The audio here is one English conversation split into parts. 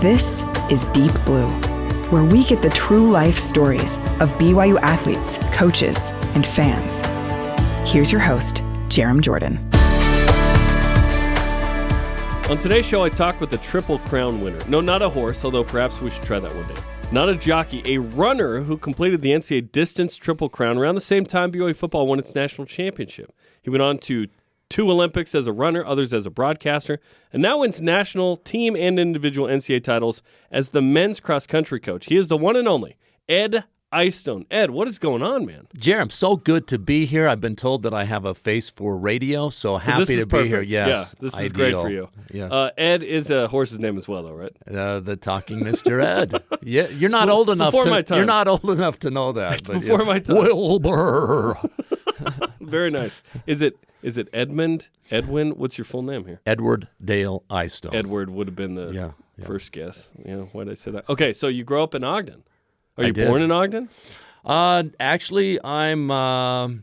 This is Deep Blue, where we get the true life stories of BYU athletes, coaches, and fans. Here's your host, Jarom Jordan. On today's show, I talk with the Triple Crown winner. No, not a horse, although perhaps we should try that one day. Not a jockey, a runner who completed the NCAA Distance Triple Crown around the same time BYU football won its national championship. He went on to 2 Olympics as a runner, others as a broadcaster, and now wins national, team, and individual NCAA titles as the men's cross-country coach. He is the one and only Ed Eyestone. Ed, what is going on, man? Jarom, so good to be here. I've been told that I have a face for radio, so happy to be here. Yes, yeah, this is great for you. Yeah. Ed is a horse's name as well, though, right? The talking Mr. Ed. Yeah, you're not old enough. You're not old enough to know that. It's before my time. Wilbur. Very nice. Is it Edmund? Edwin? What's your full name here? Edward Dale Eyestone. Edward would have been the first guess. Why did I say that? Okay, so you grow up in Ogden. Are you born in Ogden? Actually, I'm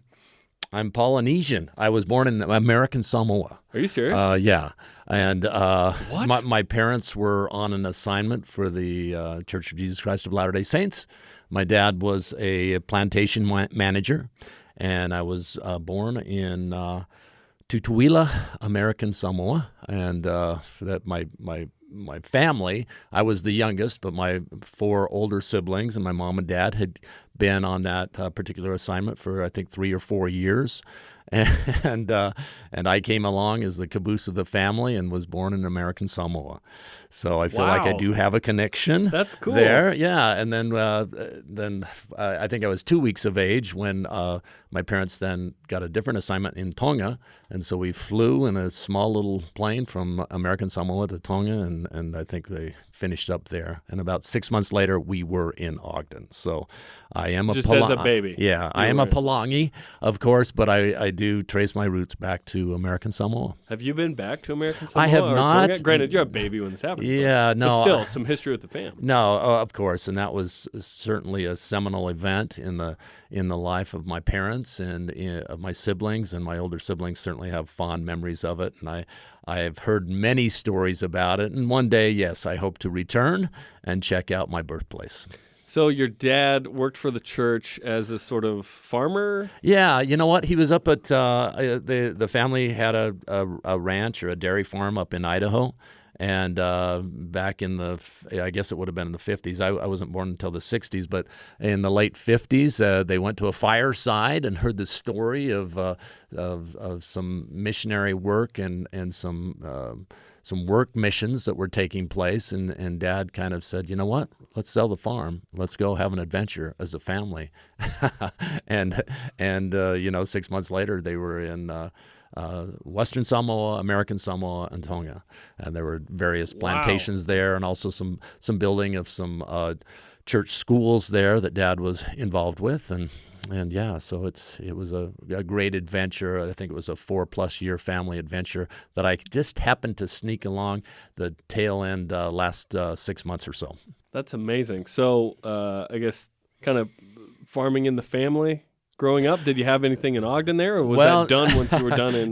Polynesian. I was born in American Samoa. Are you serious? Yeah. And what? My parents were on an assignment for the Church of Jesus Christ of Latter-day Saints. My dad was a plantation manager, and I was born in Tutuila, American Samoa, and that my family, I was the youngest, but my 4 older siblings and my mom and dad had been on that particular assignment for, I think, 3 or 4 years. And I came along as the caboose of the family and was born in American Samoa. So I feel like I do have a connection. That's cool. There, yeah. And then I think I was 2 weeks of age when my parents then got a different assignment in Tonga, and so we flew in a small little plane from American Samoa to Tonga, and I think they finished up there. And about 6 months later, we were in Ogden. So I am as a baby. Yeah, I am a Palangi, of course, but I do trace my roots back to American Samoa. Have you been back to American Samoa? I have not. Tonga? Granted, you're a baby when this happened. Yeah, no. But still, some history with the family. No, of course, and that was certainly a seminal event in the life of my parents and of my siblings, and my older siblings certainly have fond memories of it, and I've heard many stories about it, and one day, yes, I hope to return and check out my birthplace. So your dad worked for the church as a sort of farmer? Yeah, you know what? He was up at the family had a ranch or a dairy farm up in Idaho. And back in I guess it would have been in the 50s. I wasn't born until the 60s, but in the late 50s, they went to a fireside and heard the story of some missionary work and some work missions that were taking place. And Dad kind of said, you know what? Let's sell the farm. Let's go have an adventure as a family. and 6 months later, they were in Western Samoa, American Samoa, and Tonga, and there were various plantations there, and also some building of some church schools there that Dad was involved with, and yeah, so it was a great adventure. I think it was a 4+ year family adventure that I just happened to sneak along the tail end last 6 months or so. That's amazing. So I guess kind of farming in the family. Growing up, did you have anything in Ogden there, or was that done once you were done in?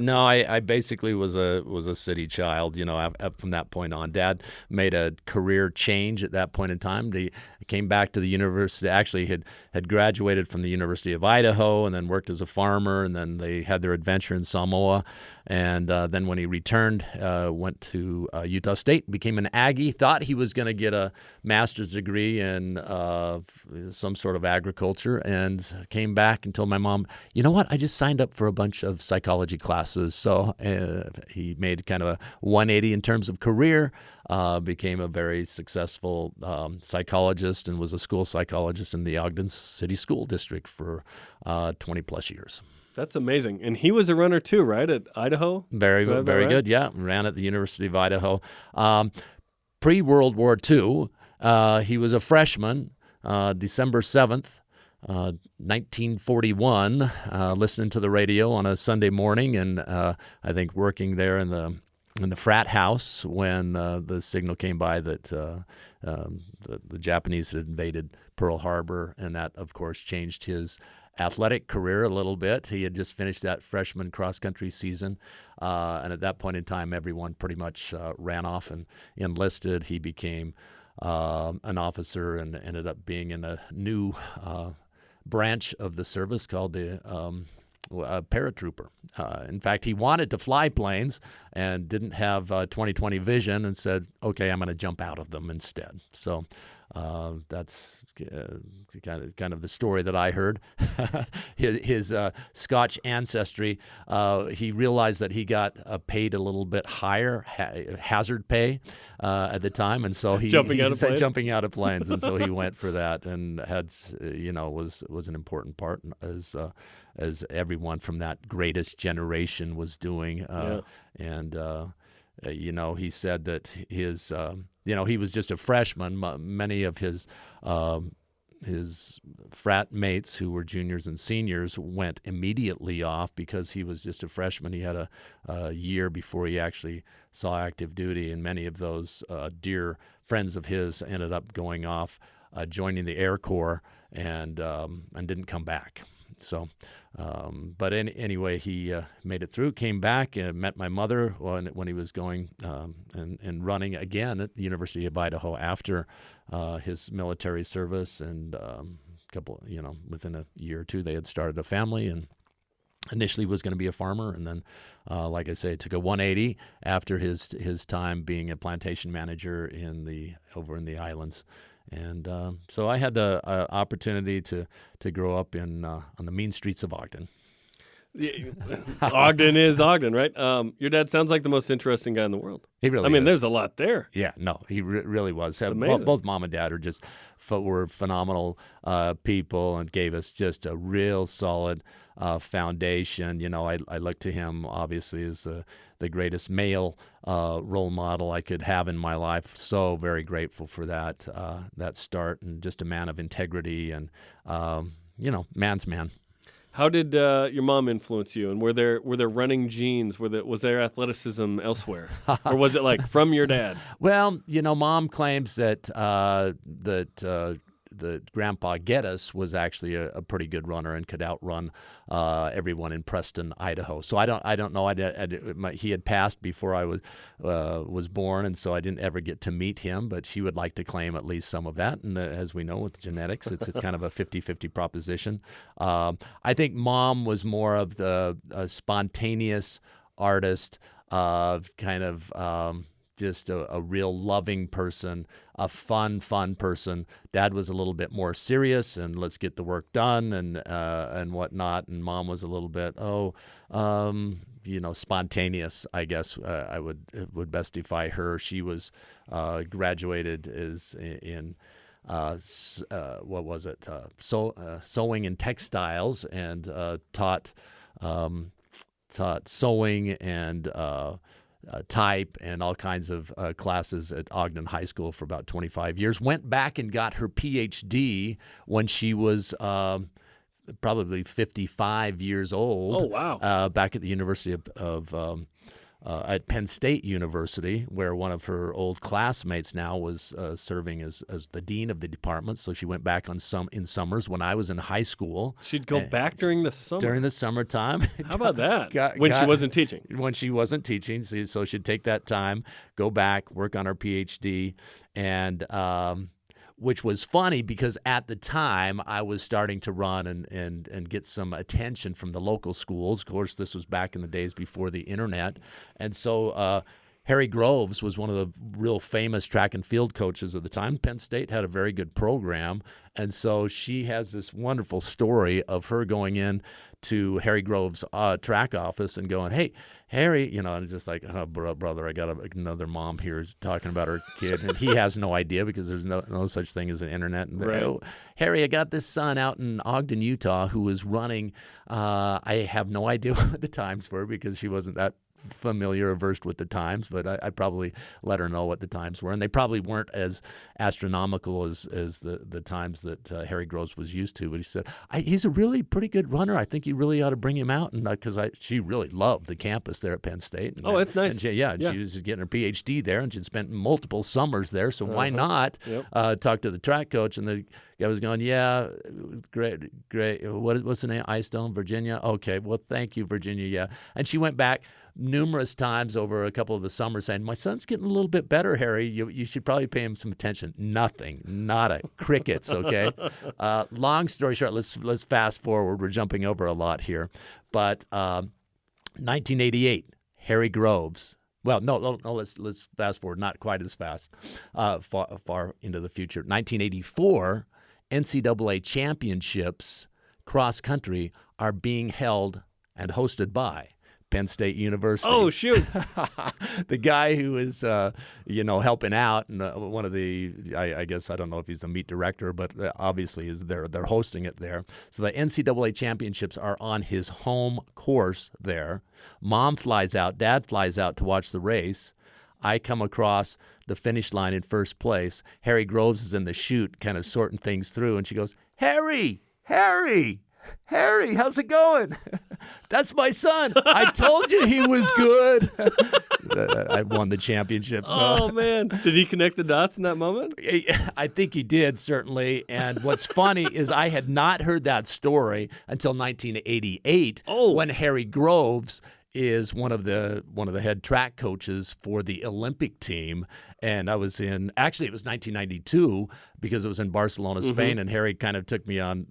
No, I basically was a city child. Up from that point on, Dad made a career change at that point in time. He came back to the university. Actually, had graduated from the University of Idaho, and then worked as a farmer. And then they had their adventure in Samoa. And then when he returned, went to Utah State, became an Aggie. Thought he was going to get a master's degree in some sort of agriculture, and came back and told my mom, you know what, I just signed up for a bunch of psychology classes. So he made kind of a 180 in terms of career, became a very successful psychologist, and was a school psychologist in the Ogden City School District for 20+ years. That's amazing. And he was a runner too, right, at Idaho? Very good, yeah. Ran at the University of Idaho. Pre-World War II, he was a freshman, December 7th, 1941, listening to the radio on a Sunday morning, and I think working there in the frat house when the signal came by that the Japanese had invaded Pearl Harbor, and that, of course, changed his athletic career a little bit. He had just finished that freshman cross-country season, and at that point in time, everyone pretty much ran off and enlisted. He became an officer and ended up being in a new branch of the service called the paratrooper. In fact, he wanted to fly planes and didn't have 20/20 vision and said, okay, I'm going to jump out of them instead. So that's kind of the story that I heard. his Scotch ancestry, he realized that he got paid a little bit higher, hazard pay at the time, and so he jumping out of planes, and so he went for that, and had was an important part as everyone from that greatest generation was doing, and. He said that his, he was just a freshman. Many of his frat mates who were juniors and seniors went immediately off because he was just a freshman. He had a year before he actually saw active duty, and many of those dear friends of his ended up going off, joining the Air Corps, and didn't come back. So, but anyway, he made it through, came back, and met my mother when he was going and running again at the University of Idaho after his military service. And within a year or two, they had started a family, and initially was going to be a farmer. And then, like I say, took a 180 after his time being a plantation manager over in the islands. And so I had the opportunity to grow up on the mean streets of Ogden. Ogden is Ogden, right? Your dad sounds like the most interesting guy in the world. He really is. There's a lot there. Yeah, no, he really was. It's amazing. Both mom and dad were phenomenal people and gave us just a real solid foundation. I look to him, obviously, as the greatest male role model I could have in my life. So very grateful for that start, and just a man of integrity and, man's man. How did your mom influence you? And were there running genes? Was there athleticism elsewhere, or was it like from your dad? Well, Mom claims that that Grandpa Geddes was actually a pretty good runner and could outrun everyone in Preston, Idaho. So I don't know. He had passed before I was born, and so I didn't ever get to meet him. But she would like to claim at least some of that. And as we know with genetics, it's kind of a 50-50 proposition. I think Mom was more of the spontaneous artist, just a real loving person, a fun person. Dad was a little bit more serious and let's get the work done and whatnot. And Mom was a little bit spontaneous. I guess I would bestify her. She was graduated in sewing and textiles, and taught sewing and type and all kinds of classes at Ogden High School for about 25 years. Went back and got her PhD when she was probably 55 years old. Oh, wow. Back at the University at Penn State University, where one of her old classmates now was serving as the dean of the department. So she went back in summers when I was in high school. She'd go back during the summer? During the summertime. How about that? When she wasn't teaching? When she wasn't teaching. So she'd take that time, go back, work on her PhD, and which was funny because at the time I was starting to run and get some attention from the local schools. Of course, this was back in the days before the internet. And so Harry Groves was one of the real famous track and field coaches of the time. Penn State had a very good program. And so she has this wonderful story of her going in to Harry Groves' track office and going, "Hey, Harry," and just like, "Oh, brother, I got another mom here talking about her kid," and he has no idea because there's no such thing as the internet. And right. "Oh, Harry, I got this son out in Ogden, Utah, who is running. I have no idea what the times were because she wasn't that familiar or versed with the times, but I probably let her know what the times were, and they probably weren't as astronomical as the times that Harry Groves was used to. But he said he's a really pretty good runner. I think you really ought to bring him out, and because she really loved the campus there at Penn State. And, that's nice. And she was getting her PhD there, and she'd spent multiple summers there. So why not talk to the track coach? And the guy was going, "Yeah, great. What's the name? Eyestone, Virginia. Okay, well, thank you, Virginia. Yeah." And she went back numerous times over a couple of the summers saying, "My son's getting a little bit better, Harry. You should probably pay him some attention." Nothing, nada, crickets. Okay. Long story short, let's fast forward. We're jumping over a lot here, but 1988, Harry Groves. Well, no. Let's fast forward. Not quite as fast. Far into the future. 1984, NCAA championships cross country are being held and hosted by Penn State University. Oh, shoot. The guy who is, helping out, and one of the, I guess, I don't know if he's the meet director, but obviously they're hosting it there. So the NCAA championships are on his home course there. Mom flies out, Dad flies out to watch the race. I come across the finish line in first place. Harry Groves is in the chute kind of sorting things through, and she goes, Harry, how's it going? That's my son. I told you he was good. I won the championship. So. Oh, man. Did he connect the dots in that moment? I think he did, certainly. And what's funny is I had not heard that story until 1988 when Harry Groves is one of the head track coaches for the Olympic team. And I was it was 1992 because it was in Barcelona, Spain, and Harry kind of took me on,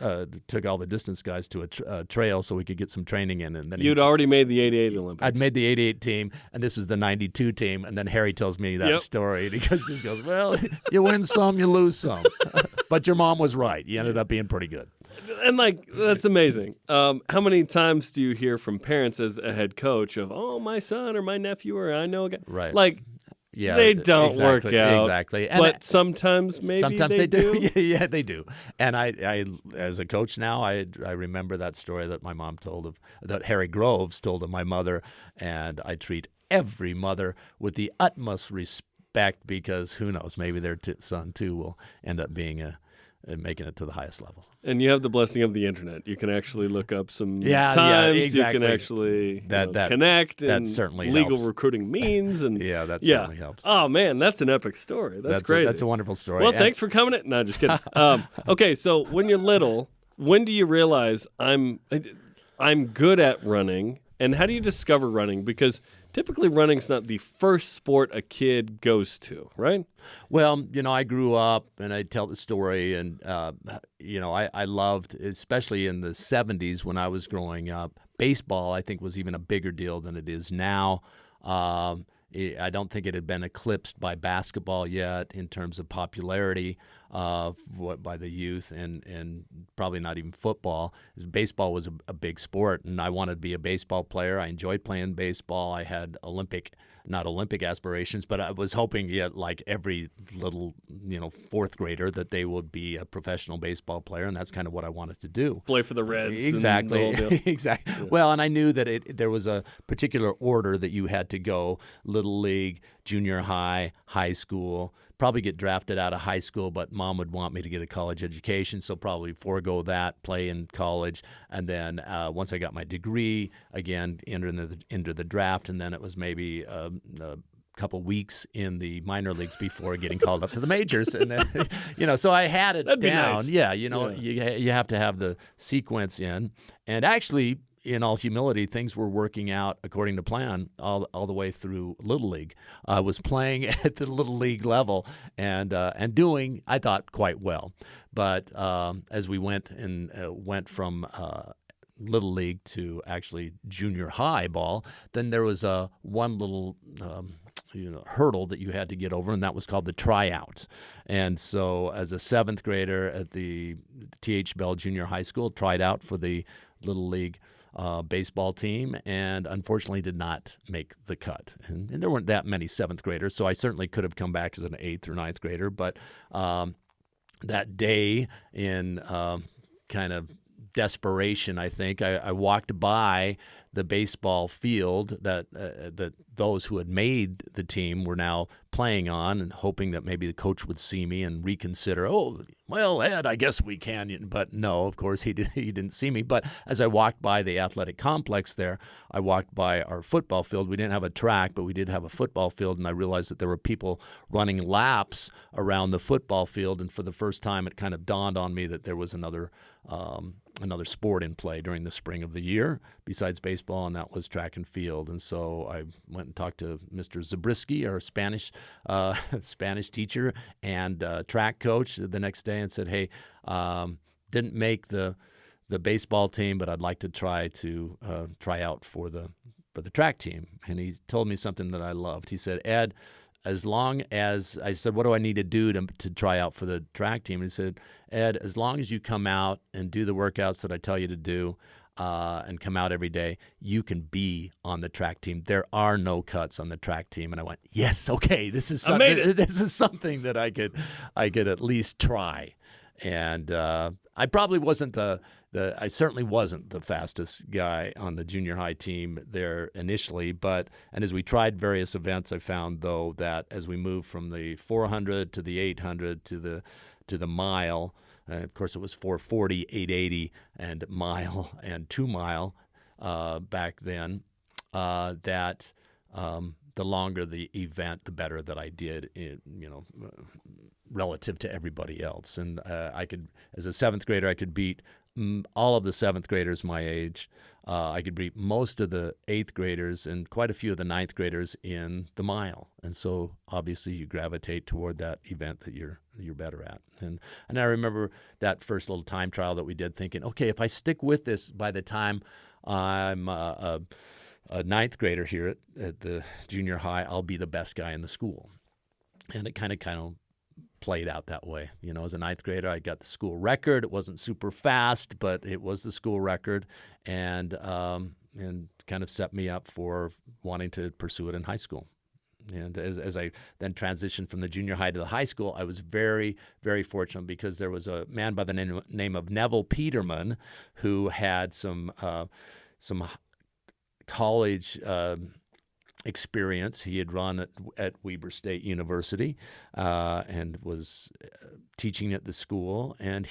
took all the distance guys to a trail so we could get some training in. And then You'd already made the 88 Olympics. I'd made the 88 team, and this was the 92 team. And then Harry tells me that story because he goes, well, you win some, you lose some. But your mom was right. You ended up being pretty good. And, that's amazing. How many times do you hear from parents as a head coach of, oh, my son or my nephew or I know a guy? Right. Yeah, they don't work out. Exactly. But sometimes maybe they do. Yeah, they do. And I as a coach now, I remember that story that my mom told that Harry Groves told of my mother, and I treat every mother with the utmost respect because who knows, maybe their son too will end up being making it to the highest levels. And you have the blessing of the internet. You can actually look up some times. Yeah, exactly. You can actually that connect. That and certainly legal helps. Recruiting means. And that certainly helps. Oh, man, that's an epic story. That's crazy. That's a wonderful story. Well, thanks for coming in. No, just kidding. Okay, so when you're little, when do you realize I'm good at running, and how do you discover running? Because typically running's not the first sport a kid goes to, right? Well, I grew up, and I tell the story, and, I loved, especially in the 70s when I was growing up, baseball, I think, was even a bigger deal than it is now. I don't think it had been eclipsed by basketball yet in terms of popularity by the youth, and probably not even football. Baseball was a big sport, and I wanted to be a baseball player. I enjoyed playing baseball. I had not Olympic aspirations, but I was hoping, like every little, fourth grader, that they would be a professional baseball player, and that's kind of what I wanted to do. Play for the Reds. Exactly. And the whole deal. Exactly. Yeah. Well, and I knew that there was a particular order that you had to go: Little League, junior high, high school. Probably get drafted out of high school, but Mom would want me to get a college education, so probably forego that, play in college, and then once I got my degree, again, enter the draft, and then it was maybe a couple weeks in the minor leagues before getting called up to the majors, and then, so I had it That'd down. Be nice. You have to have the sequence in, and actually, in all humility, things were working out according to plan all the way through Little League. I was playing at the Little League level and doing, I thought, quite well. But as we went from Little League to actually junior high ball, then there was one little hurdle that you had to get over, and that was called the tryout. And so as a seventh grader at the T.H. Bell Junior High School, tried out for the Little League baseball team, and unfortunately did not make the cut. And there weren't that many seventh graders, so I certainly could have come back as an eighth or ninth grader. But that day in kind of desperation, I think. I walked by the baseball field that those who had made the team were now playing on, and hoping that maybe the coach would see me and reconsider. Oh, well, Ed, I guess we can. But no, of course, he didn't see me. But as I walked by the athletic complex there, I walked by our football field. We didn't have a track, but we did have a football field, and I realized that there were people running laps around the football field. And for the first time, it kind of dawned on me that there was another sport in play during the spring of the year besides baseball, and that was track and field. And so I went and talked to Mr. Zabriskie, our Spanish teacher and track coach, the next day, and said, "Hey, didn't make the baseball team, but I'd like to try out for the track team." And he told me something that I loved. He said, "Ed, as long as," I said, "what do I need to do to try out for the track team?" And he said, "Ed, as long as you come out and do the workouts that I tell you to do and come out every day, you can be on the track team. There are no cuts on the track team." And I went, "Yes, okay, this is something that I could at least try." And I probably wasn't I certainly wasn't the fastest guy on the junior high team there initially, and as we tried various events, I found though that as we moved from the 400 to the 800 to the mile, of course it was 440, 880, and mile and 2 mile back then, that the longer the event, the better that I did, relative to everybody else. And I could, as a seventh grader, I could beat all of the seventh graders my age. I could beat most of the eighth graders and quite a few of the ninth graders in the mile. And so obviously you gravitate toward that event that you're better at. And I remember that first little time trial that we did, thinking, okay, if I stick with this, by the time I'm a ninth grader here at the junior high, I'll be the best guy in the school. And it kind of played out that way. As a ninth grader, I got the school record. It wasn't super fast, but it was the school record, and kind of set me up for wanting to pursue it in high school. And as I then transitioned from the junior high to the high school, I was very, very fortunate because there was a man by the name of Neville Peterman who had some college experience. He had run at Weber State University and was teaching at the school. And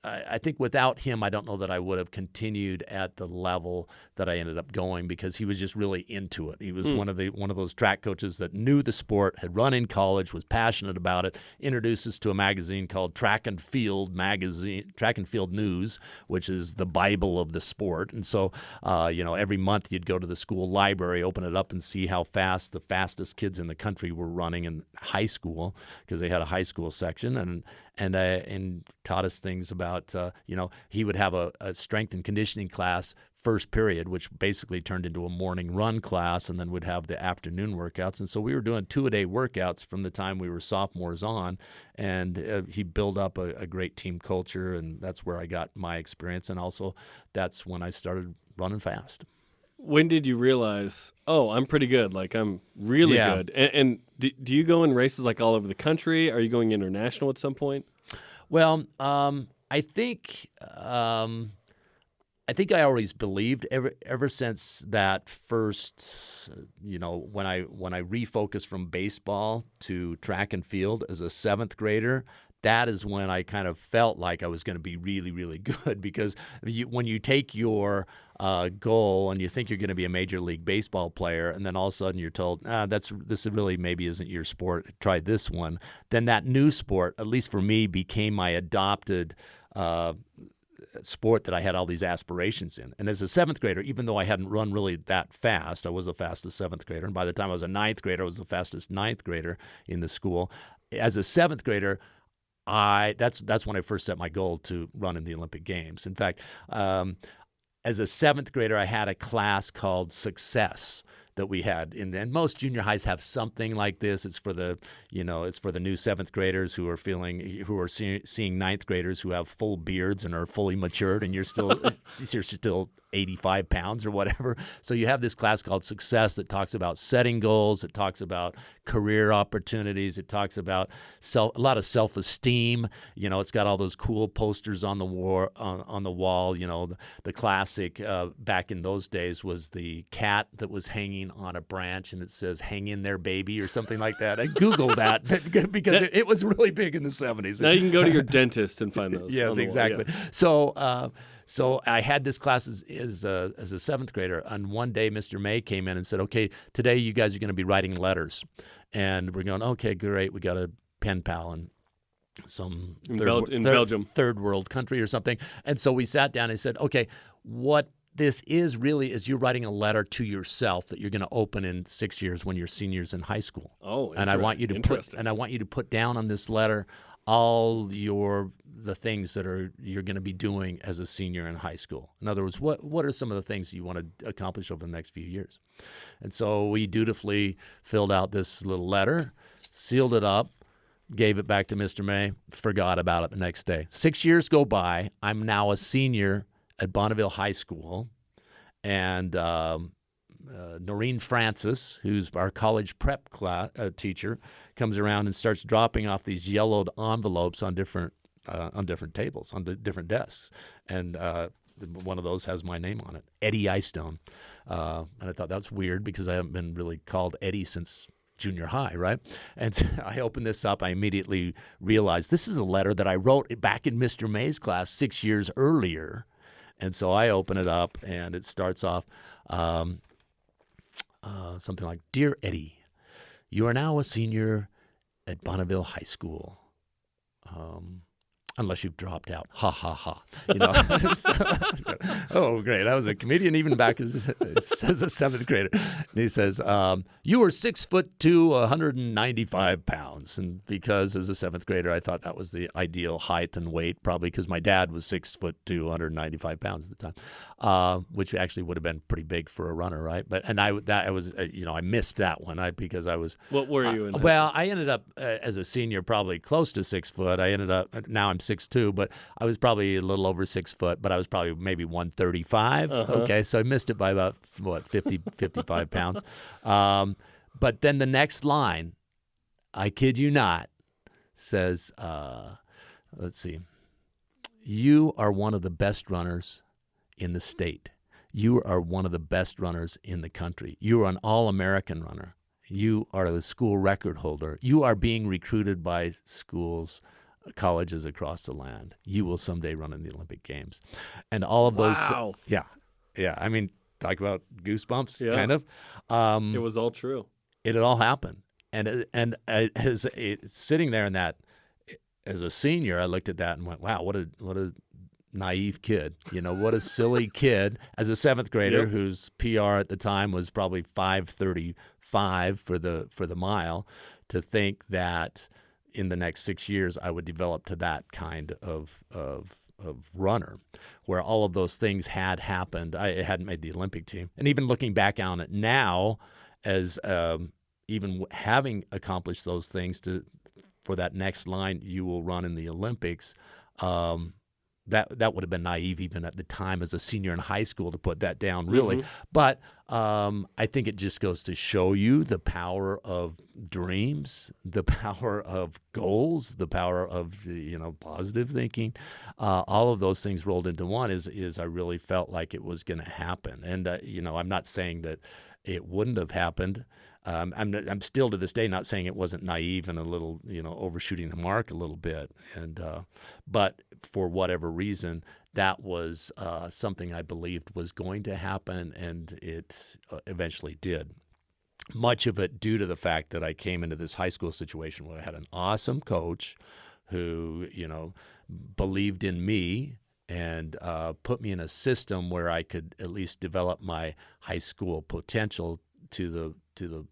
I think without him, I don't know that I would have continued at the level that I ended up going, because he was just really into it. He was one of those track coaches that knew the sport, had run in college, was passionate about it. Introduced us to a magazine called Track and Field News, which is the Bible of the sport. And so, every month you'd go to the school library, open it up, and see how fast the fastest kids in the country were running in high school, because they had a high school section, and taught us things about, he would have a strength and conditioning class first period, which basically turned into a morning run class, and then would have the afternoon workouts. And so we were doing 2-a-day workouts from the time we were sophomores on, and he built up a great team culture, and that's where I got my experience. And also that's when I started running fast. When did you realize, oh, I'm pretty good, like I'm really good? And do you go in races like all over the country? Are you going international at some point? Well, I think I always believed ever since that first, when I refocused from baseball to track and field as a seventh grader. That is when I kind of felt like I was going to be really, really good, because when you take your goal and you think you're going to be a Major League Baseball player, and then all of a sudden you're told, this really maybe isn't your sport, try this one, then that new sport, at least for me, became my adopted sport that I had all these aspirations in. And as a seventh grader, even though I hadn't run really that fast, I was the fastest seventh grader. And by the time I was a ninth grader, I was the fastest ninth grader in the school. As a seventh grader, that's when I first set my goal to run in the Olympic Games. In fact, as a seventh grader, I had a class called Success that we had. And most junior highs have something like this. It's for the new seventh graders who are seeing ninth graders who have full beards and are fully matured, and you're still 85 pounds or whatever. So you have this class called Success that talks about setting goals. It talks about career opportunities. It talks about a lot of self-esteem. It's got all those cool posters on the wall. The classic back in those days was the cat that was hanging on a branch, and it says "Hang in there, baby" or something like that. I Googled that because it was really big in the 70s. Now you can go to your dentist and find those. Yes, exactly. Yeah. So I had this class as a seventh grader, and one day Mr. May came in and said, "Okay, today you guys are going to be writing letters," and we're going, "Okay, great. We got a pen pal in some Belgium, third world country or something." And so we sat down and said, "Okay, what this is really is you're writing a letter to yourself that you're going to open in 6 years when you're seniors in high school. Oh, and I want you to put down on this letter all the things that you're going to be doing as a senior in high school. In other words, what are some of the things you want to accomplish over the next few years?" And so we dutifully filled out this little letter, sealed it up, gave it back to Mr. May, forgot about it the next day. 6 years go by. I'm now a senior at Bonneville High School, and Noreen Francis, who's our college prep class teacher, comes around and starts dropping off these yellowed envelopes on different tables, on the different desks, and one of those has my name on it, Eddie Eyestone. And I thought that's weird because I haven't been really called Eddie since junior high, right? And I opened this up. I immediately realized this is a letter that I wrote back in Mr. May's class 6 years earlier. And so I open it up, and it starts off something like, "Dear Eddie, you are now a senior at Bonneville High School. Unless you've dropped out. Ha, ha, ha." Oh, great. I was a comedian even back as a seventh grader. And he says, "You are 6'2", 195 pounds. And because as a seventh grader, I thought that was the ideal height and weight, probably because my dad was 6'2", 195 pounds at the time, which actually would have been pretty big for a runner, right? I missed that one because I was. What were you in? I ended up as a senior probably close to 6 foot. Now I'm 6'2", but I was probably a little over 6 foot, but I was probably maybe 135. Okay, so I missed it by about 55 pounds. But then the next line, I kid you not, says, let's see, "You are one of the best runners in the state. You are one of the best runners in the country. You are an all-American runner. You are the school record holder. You are being recruited by colleges across the land. You will someday run in the Olympic Games." And all of those. Wow. Yeah. I mean, talk about goosebumps, kind of. It was all true. It had all happened. And as sitting there in that, as a senior, I looked at that and went, "Wow, what a naive kid. What a silly kid." As a seventh grader whose PR at the time was probably 5:35 for the mile, to think that in the next 6 years I would develop to that kind of runner, where all of those things had happened. I hadn't made the Olympic team. And even looking back on it now, as even having accomplished those things for that next line, "You will run in the Olympics," that would have been naive even at the time as a senior in high school to put that down, really. Mm-hmm. But I think it just goes to show you the power of dreams, the power of goals, the power of positive thinking. All of those things rolled into one is I really felt like it was going to happen. And, I'm not saying that it wouldn't have happened. I'm still to this day not saying it wasn't naive and a little, overshooting the mark a little bit. And but for whatever reason, that was something I believed was going to happen, and it eventually did. Much of it due to the fact that I came into this high school situation where I had an awesome coach who, believed in me and put me in a system where I could at least develop my high school potential to the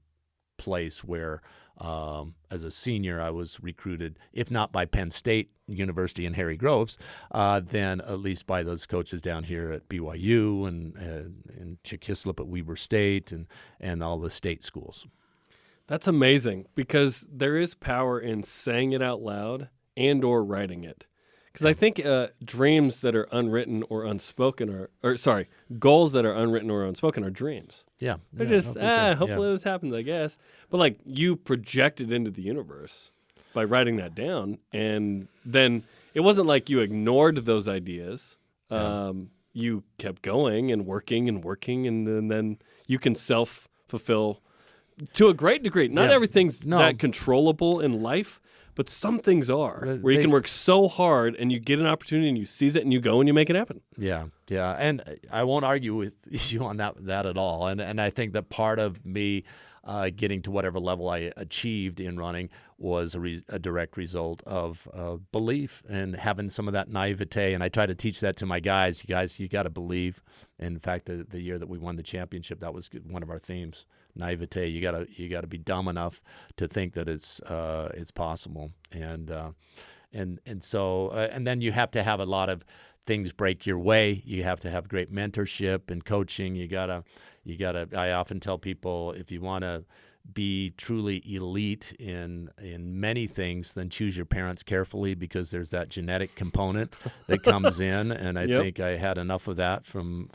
place where As a senior, I was recruited, if not by Penn State University and Harry Groves, then at least by those coaches down here at BYU and Chick Hislop at Weber State and all the state schools. That's amazing, because there is power in saying it out loud and or writing it. Because I think dreams that are unwritten or unspoken goals that are unwritten or unspoken are dreams. Yeah. They're sure. hopefully this happens, I guess. But like, you projected into the universe by writing that down, and then it wasn't like you ignored those ideas. You kept going and working, and then you can self-fulfill to a great degree. Not everything's that controllable in life, but some things are, where you can work so hard and you get an opportunity and you seize it and you go and you make it happen. Yeah. And I won't argue with you on that at all. And I think that part of me getting to whatever level I achieved in running was a direct result of belief and having some of that naivete. And I try to teach that to my guys. You got to believe. In fact, the year that we won the championship, that was one of our themes. Naivete. You gotta be dumb enough to think that it's possible, and then you have to have a lot of things break your way. You have to have great mentorship and coaching. You gotta. I often tell people, if you want to be truly elite in many things, then choose your parents carefully, because there's that genetic component that comes in, and I think I had enough of that from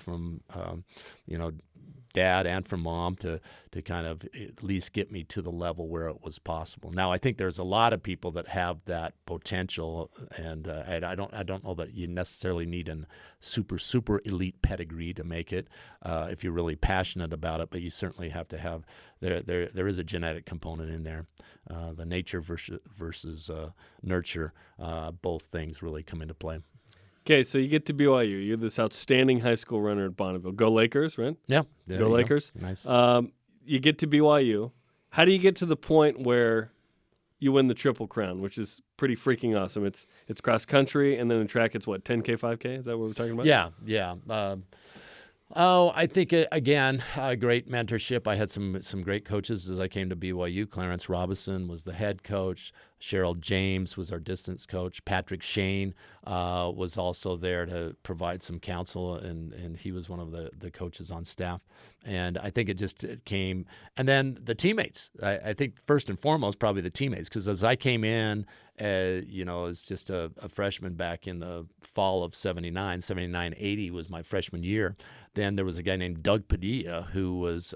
Dad and from Mom to kind of at least get me to the level where it was possible. Now, I think there's a lot of people that have that potential, and I don't know that you necessarily need a super elite pedigree to make it if you're really passionate about it. But you certainly have to have there is a genetic component in there. The nature versus nurture, both things really come into play. Okay, so you get to BYU. You're this outstanding high school runner at Bonneville. Go Lakers, right? Yeah. Go Lakers. Go. Nice. You get to BYU. How do you get to the point where you win the Triple Crown, which is pretty freaking awesome? It's cross country, and then in track, it's what, 10K, 5K? Is that what we're talking about? Yeah. I think, again, great mentorship. I had some great coaches as I came to BYU. Clarence Robinson was the head coach. Cheryl James was our distance coach. Patrick Shane was also there to provide some counsel, and he was one of the coaches on staff. And I think it came. And then the teammates. I think first and foremost, probably the teammates, because as I came in, as just a freshman back in the fall of 79-80 was my freshman year. Then there was a guy named Doug Padilla who has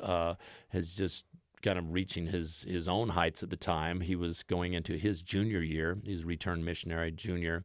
just kind of reaching his own heights at the time. He was going into his junior year. He's a returned missionary junior.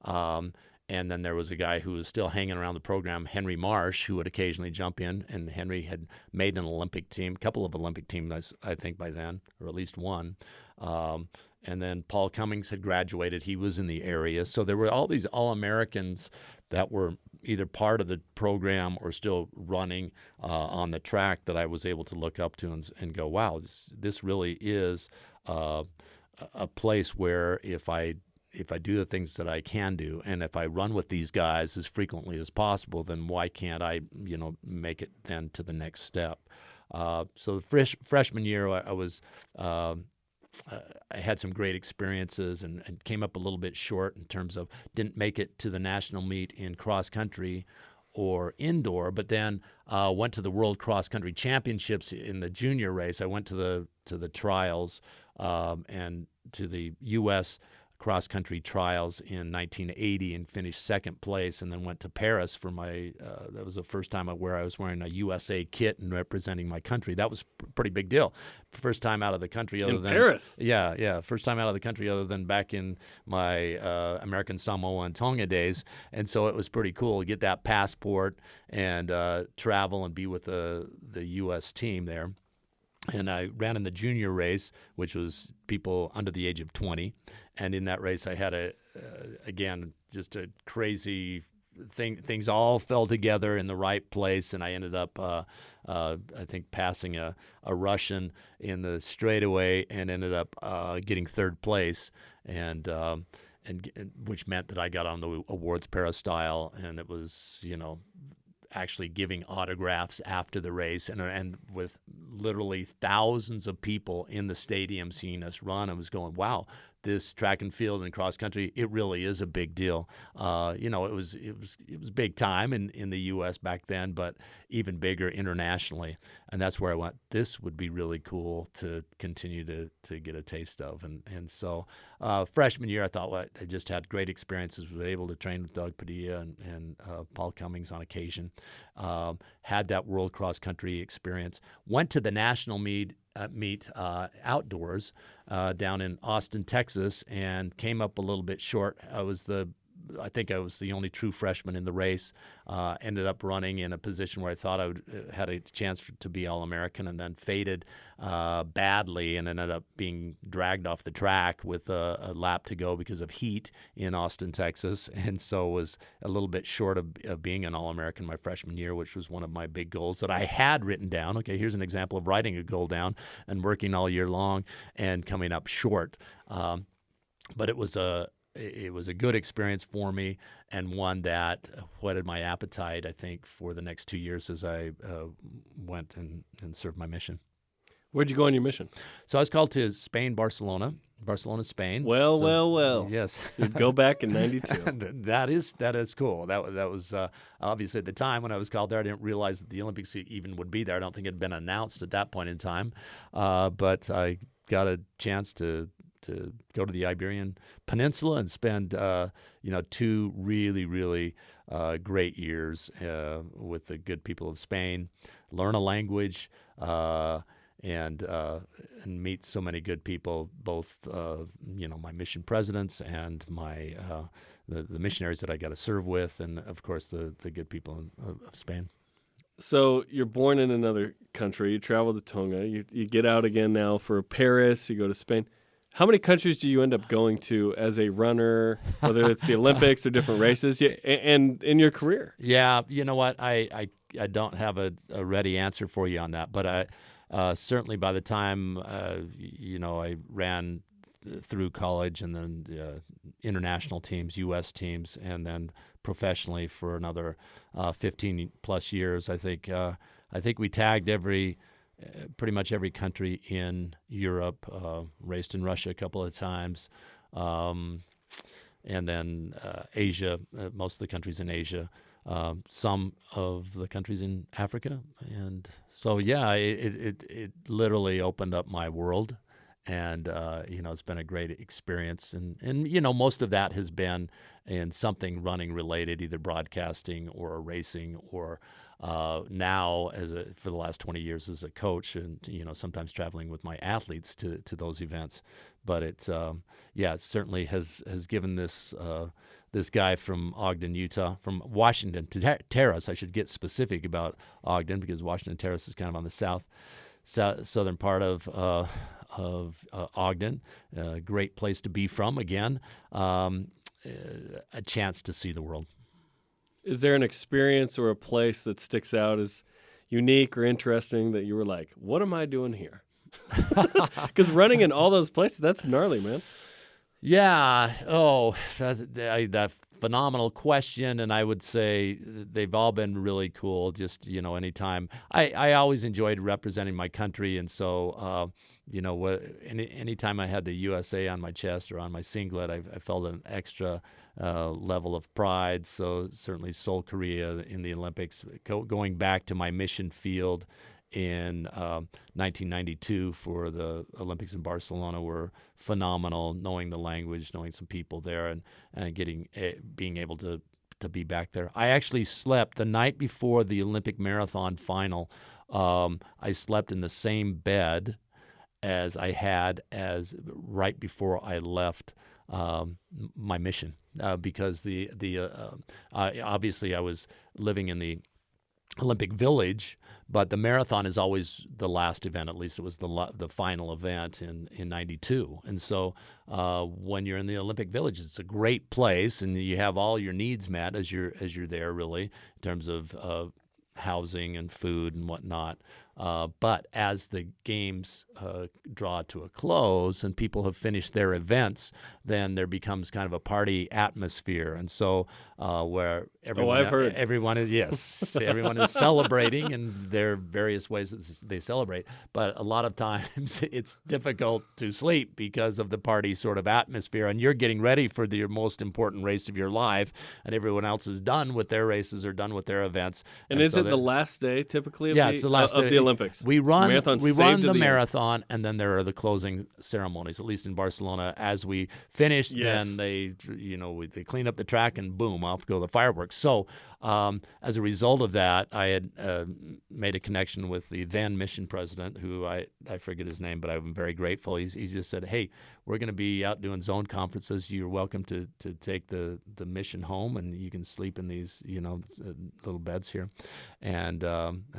And then there was a guy who was still hanging around the program, Henry Marsh, who would occasionally jump in. And Henry had made an Olympic team, a couple of Olympic teams, I think, by then, or at least one. And then Paul Cummings had graduated. He was in the area. So there were all these All-Americans that were either part of the program or still running on the track that I was able to look up to and go, wow, this really is a place where if I do the things that I can do, and if I run with these guys as frequently as possible, then why can't I, make it then to the next step? So the freshman year, I had some great experiences and came up a little bit short in terms of didn't make it to the national meet in cross country or indoor, but then went to the World Cross Country Championships in the junior race. I went to the trials and to the U.S. cross country trials in 1980 and finished second place, and then went to Paris for my that was the first time where I was wearing a USA kit and representing my country. That was a pretty big deal. First time out of the country other than Paris. Yeah, first time out of the country other than back in my American Samoa and Tonga days. And so it was pretty cool to get that passport and travel and be with the US team there. And I ran in the junior race, which was people under the age of 20. And in that race, I had again, just a crazy thing. Things all fell together in the right place, and I ended up, I think, passing a Russian in the straightaway, and ended up getting third place, and which meant that I got on the awards peristyle, and it was, actually giving autographs after the race, and with literally thousands of people in the stadium seeing us run. I was going, wow, this track and field and cross country, it really is a big deal. It was big time in the U.S. back then, but even bigger internationally. And that's where I went, this would be really cool to continue to get a taste of. And so freshman year, I thought, I just had great experiences. Was able to train with Doug Padilla and Paul Cummings on occasion. Had that world cross country experience. Went to the national meet outdoors down in Austin, Texas, and came up a little bit short. I think I was the only true freshman in the race. Ended up running in a position where I thought I had a chance to be All-American, and then faded badly and ended up being dragged off the track with a lap to go because of heat in Austin, Texas, and so was a little bit short of being an All-American my freshman year, which was one of my big goals that I had written down. Okay, here's an example of writing a goal down and working all year long and coming up short. But it was a good experience for me, and one that whetted my appetite, I think, for the next 2 years as I went and served my mission. Where'd you go on your mission? So I was called to Spain, Barcelona, Spain. Well. Yes. You'd go back in 92. That is cool. That was obviously at the time when I was called there, I didn't realize that the Olympics even would be there. I don't think it had been announced at that point in time. But I got a chance to go to the Iberian Peninsula and spend 2 really, really great years with the good people of Spain, learn a language, and meet so many good people, both my mission presidents and my the missionaries that I got to serve with, and of course the good people of Spain. So you're born in another country. You travel to Tonga. You get out again now for Paris. You go to Spain. How many countries do you end up going to as a runner, whether it's the Olympics or different races, and in your career? Yeah, you know what? I don't have a ready answer for you on that, but certainly by the time I ran through college and then international teams, U.S. teams, and then professionally for another 15 plus years, I think we tagged pretty much every country in Europe, raced in Russia a couple of times, and then Asia, most of the countries in Asia, some of the countries in Africa. And so, yeah, it literally opened up my world. And, it's been a great experience. And most of that has been in something running related, either broadcasting or racing or now for the last 20 years as a coach, and sometimes traveling with my athletes to those events. But it certainly has given this guy from Ogden, Utah, from Washington Terrace. I should get specific about Ogden because Washington Terrace is kind of on the southern part of Ogden. Great place to be from. Again, a chance to see the world. Is there an experience or a place that sticks out as unique or interesting that you were like, what am I doing here? Because running in all those places, that's gnarly, man. Yeah. Oh, that phenomenal question. And I would say they've all been really cool. Just, anytime. I always enjoyed representing my country. And so, anytime I had the USA on my chest or on my singlet, I felt an extra level of pride. So certainly Seoul, Korea in the Olympics, going back to my mission field in 1992 for the Olympics in Barcelona were phenomenal, knowing the language, knowing some people there, and being able to be back there. I actually slept the night before the Olympic marathon final. I slept in the same bed as I had as right before I left my mission, because obviously I was living in the Olympic Village, but the marathon is always the last event. At least it was the final event in '92. And so when you're in the Olympic Village, it's a great place, and you have all your needs met as you're there, really, in terms of housing and food and whatnot. But as the games draw to a close and people have finished their events, then there becomes kind of a party atmosphere. And so where everyone is celebrating in their various ways that they celebrate. But a lot of times it's difficult to sleep because of the party sort of atmosphere. And you're getting ready for your most important race of your life, and everyone else is done with their races or done with their events. And is it the last day typically of it's the last day of the Olympics? We run the marathon, and then there are the closing ceremonies, at least in Barcelona. As we finish, then they clean up the track, and boom, off go the fireworks. So as a result of that, I had made a connection with the then mission president, who I forget his name, but I'm very grateful. He just said, hey, we're going to be out doing zone conferences. You're welcome to take the mission home, and you can sleep in these little beds here. And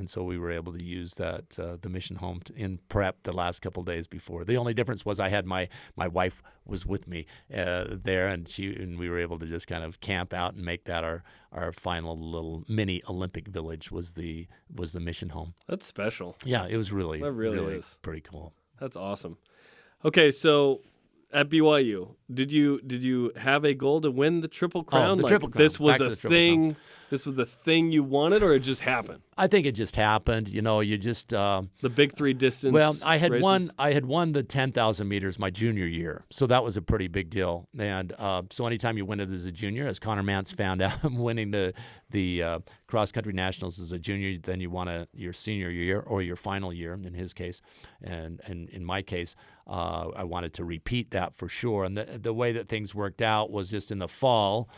so we were able to use that the mission home in prep the last couple of days before. The only difference was I had my wife was with me there, and we were able to just kind of camp out and make that our final little mini Olympic village was the mission home. That's special. Yeah, it was really is pretty cool. That's awesome. Okay, so at BYU, did you have a goal to win the Triple Crown? The Triple Crown. This was a thing. This was the thing you wanted, or it just happened? I think it just happened. You just the big three distance. Well, I had races. won the 10,000 meters my junior year, so that was a pretty big deal. And so anytime you win it as a junior, as Connor Mantz found out, winning the cross country nationals as a junior, then you won your senior year or your final year in his case, and in my case, I wanted to repeat that for sure. And the way that things worked out was just in the fall,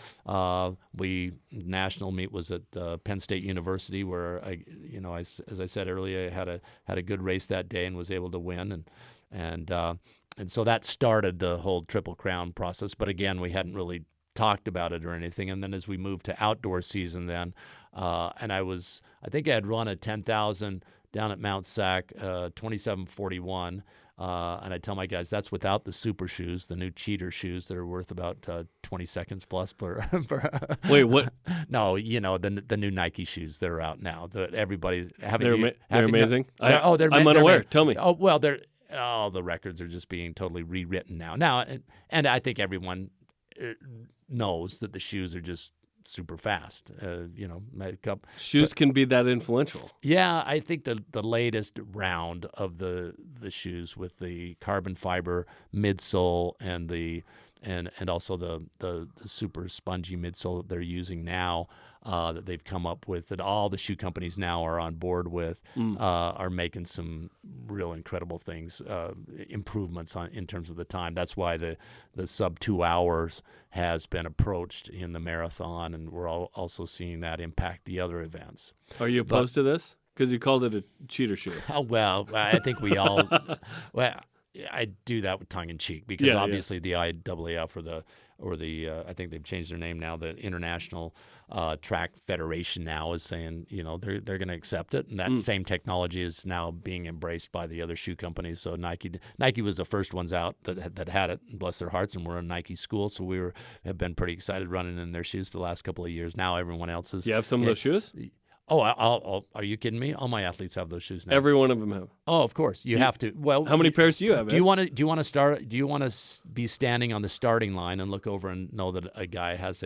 national meet was at Penn State University, where as I said earlier, I had a good race that day and was able to win, and so that started the whole Triple Crown process. But again, we hadn't really talked about it or anything. And then as we moved to outdoor season, and I think I had run a 10,000 down at Mount Sac, 27:41. And I tell my guys that's without the super shoes, the new cheater shoes that are worth about 20 seconds plus per. Wait, what? No, the new Nike shoes that are out now. That everybody's having. They're amazing. I'm unaware. Tell me. Oh well, the records are just being totally rewritten now. And I think everyone knows that the shoes are just super fast. Shoes can be that influential. Yeah, I think the latest round of the shoes with the carbon fiber midsole and also the super spongy midsole that they're using now, that they've come up with, that all the shoe companies now are on board with, are making some real incredible things, improvements in terms of the time. That's why the sub 2 hours has been approached in the marathon, and we're also seeing that impact the other events. Are you opposed to this? Because you called it a cheater shoe. Oh, well, I think we all well, I do that with tongue in cheek, because obviously the IAAF or the I think they've changed their name now. The International Track Federation now is saying they're going to accept it, and that same technology is now being embraced by the other shoe companies. So Nike was the first ones out that had it, bless their hearts, and we're a Nike school, so have been pretty excited running in their shoes the last couple of years. Now everyone else is. You have some of those shoes? Oh, are you kidding me? All my athletes have those shoes now. Every one of them have. Oh, of course. You have to. Well, how many pairs do you have? Do you want to be standing on the starting line and look over and know that a guy has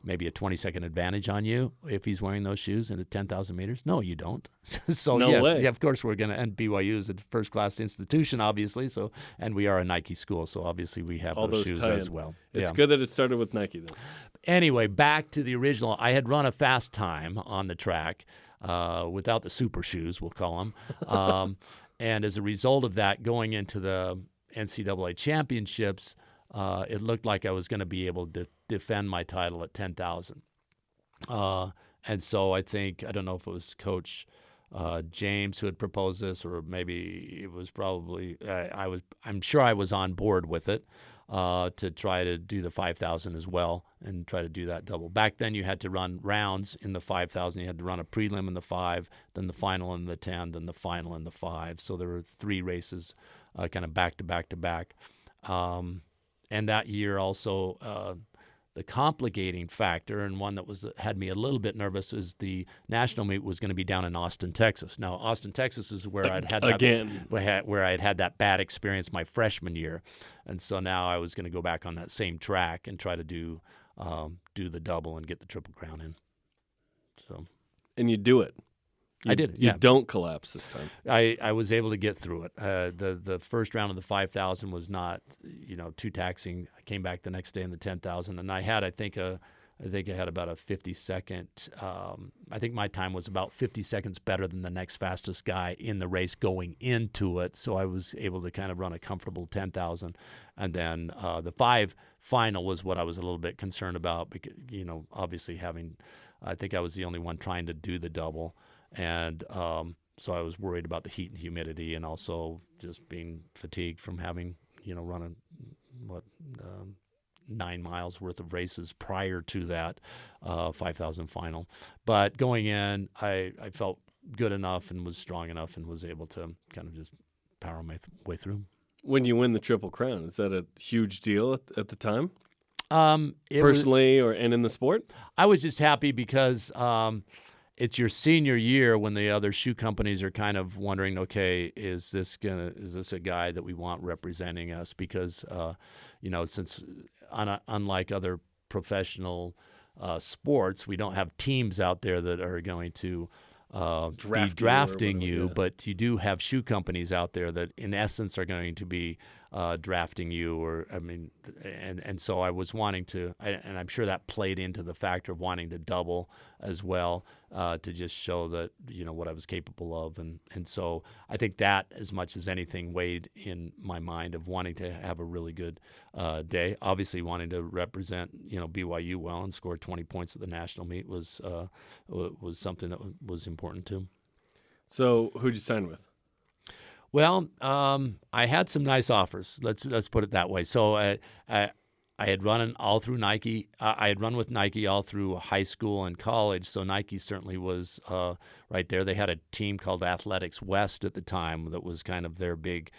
maybe a 20-second advantage on you if he's wearing those shoes in 10,000 meters? No, you don't. So no way. Yeah, of course we're gonna. And BYU is a first-class institution, obviously. So, and we are a Nike school, so obviously we have those shoes as well. It's good that it started with Nike then. Anyway, back to the original. I had run a fast time on the track without the super shoes, we'll call them. And as a result of that, going into the NCAA championships, it looked like I was going to be able to defend my title at 10,000. And so I don't know if it was Coach James who had proposed this, or maybe it was probably I'm sure I was on board with it. To try to do the 5,000 as well and try to do that double. Back then you had to run rounds in the 5,000. You had to run a prelim in the 5, then the final in the 10, then the final in the 5. So there were 3 races kind of back to back to back. And that year also The complicating factor, and one that had me a little bit nervous, is the national meet was going to be down in Austin, Texas. Now, Austin, Texas is where I'd had where I'd had that bad experience my freshman year, and so now I was going to go back on that same track and try to do the double and get the Triple Crown in. So, and you do it. I did it. You don't collapse this time. I was able to get through it. The first round of the 5,000 was not too taxing. I came back the next day in the 10,000, and I think I had about a 50-second. I think my time was about 50 seconds better than the next fastest guy in the race going into it. So I was able to kind of run a comfortable 10,000, and then the 5 final was what I was a little bit concerned about because obviously I think I was the only one trying to do the double. And so I was worried about the heat and humidity, and also just being fatigued from having run 9 miles worth of races prior to that 5,000 final. But going in, I felt good enough and was strong enough and was able to kind of just power my way through. When you win the Triple Crown, is that a huge deal at the time? Personally, and in the sport? I was just happy because it's your senior year when the other shoe companies are kind of wondering, okay, is this a guy that we want representing us? Because since unlike other professional sports, we don't have teams out there that are going to be drafting you, but you do have shoe companies out there that in essence are going to be drafting you, and so I was wanting to, and I'm sure that played into the factor of wanting to double as well, to just show that what I was capable of, and so I think that as much as anything weighed in my mind of wanting to have a really good day. Obviously, wanting to represent BYU well and score 20 points at the national meet was something that was important too. So, who'd you sign with? Well, I had some nice offers. Let's put it that way. So I had run all through Nike. I had run with Nike all through high school and college. So Nike certainly was right there. They had a team called Athletics West at the time that was kind of their big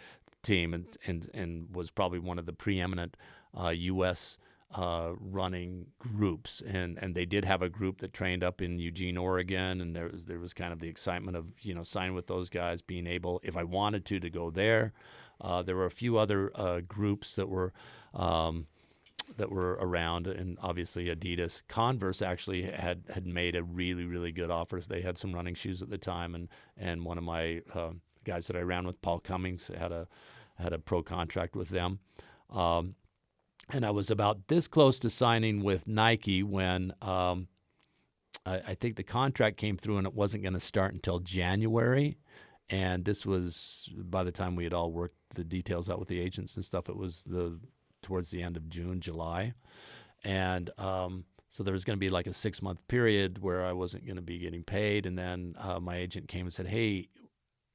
team and was probably one of the preeminent U.S. Running groups, and they did have a group that trained up in Eugene, Oregon, and there was kind of the excitement of signing with those guys, being able, if I wanted to go there. There were a few other groups that were around, and obviously Adidas. Converse actually had made a really, really good offer. They had some running shoes at the time, and one of my guys that I ran with, Paul Cummings, had a pro contract with them. And I was about this close to signing with Nike when I think the contract came through and it wasn't going to start until January. And this was, by the time we had all worked the details out with the agents and stuff, it was towards the end of June, July. And so there was going to be like a 6-month period where I wasn't going to be getting paid. And then my agent came and said, hey,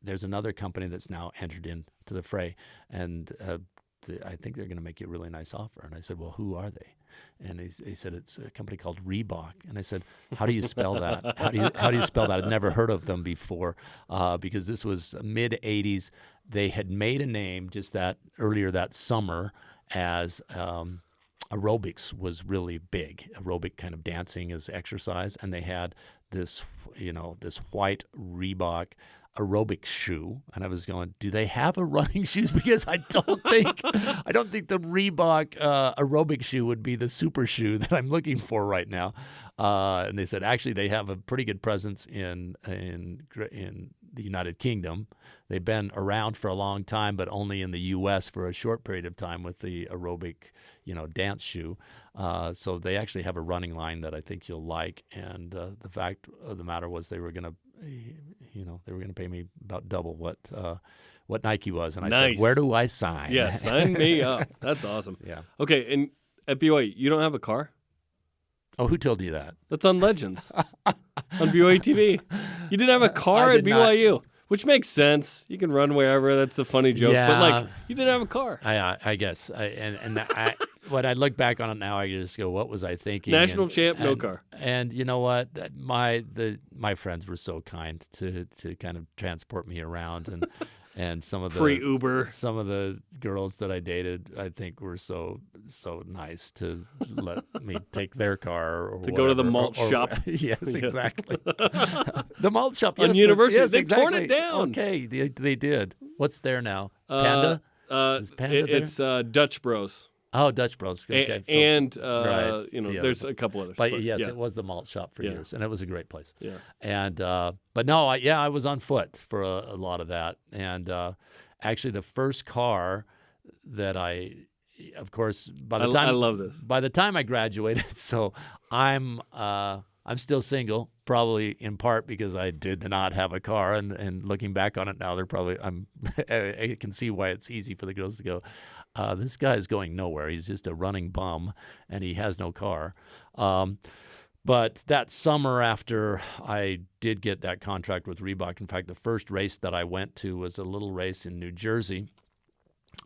there's another company that's now entered into the fray. And I think they're going to make you a really nice offer. And I said, well, who are they? And he said, it's a company called Reebok. And I said, how do you spell that? How do you spell that? I'd never heard of them before because this was mid-'80s. They had made a name just earlier that summer as aerobics was really big. Aerobic kind of dancing as exercise. And they had this white Reebok aerobic shoe, and I was going, do they have a running shoes? Because I don't think the Reebok aerobic shoe would be the super shoe that I'm looking for right now. And they said actually they have a pretty good presence in the United Kingdom. They've been around for a long time, but only in the U.S. for a short period of time with the aerobic, dance shoe. So they actually have a running line that I think you'll like. And the fact of the matter was they were going to pay me about double what Nike was. And I said, where do I sign? Yeah, sign me up. That's awesome. Yeah. Okay, and at BYU, you don't have a car? Oh, who told you that? That's on Legends on BYUtv. You didn't have a car at BYU, which makes sense. You can run wherever. That's a funny joke. Yeah. But, you didn't have a car. I guess. When I look back on it now, I just go, what was I thinking? National champ, no car. And you know what? My friends were so kind to kind of transport me around. And some of the free Uber. Some of the girls that I dated, I think, were so nice to let me take their car or to go to the malt or shop. Yes, exactly. The malt shop On University. Yes, They've exactly. torn it down. Okay, they did. What's there now? Panda? Is Panda there? It's Dutch Bros. Oh, Dutch Bros. Okay. Right. There's a couple others. But yes, it was the malt shop for years, and it was a great place. Yeah. And but no, I was on foot for a lot of that, and actually the first car that of course, by the time I love this. By the time I graduated, so I'm still single, probably in part because I did not have a car, and looking back on it now, I can see why it's easy for the girls to go, this guy is going nowhere. He's just a running bum, and he has no car. But that summer after I did get that contract with Reebok, in fact, the first race that I went to was a little race in New Jersey,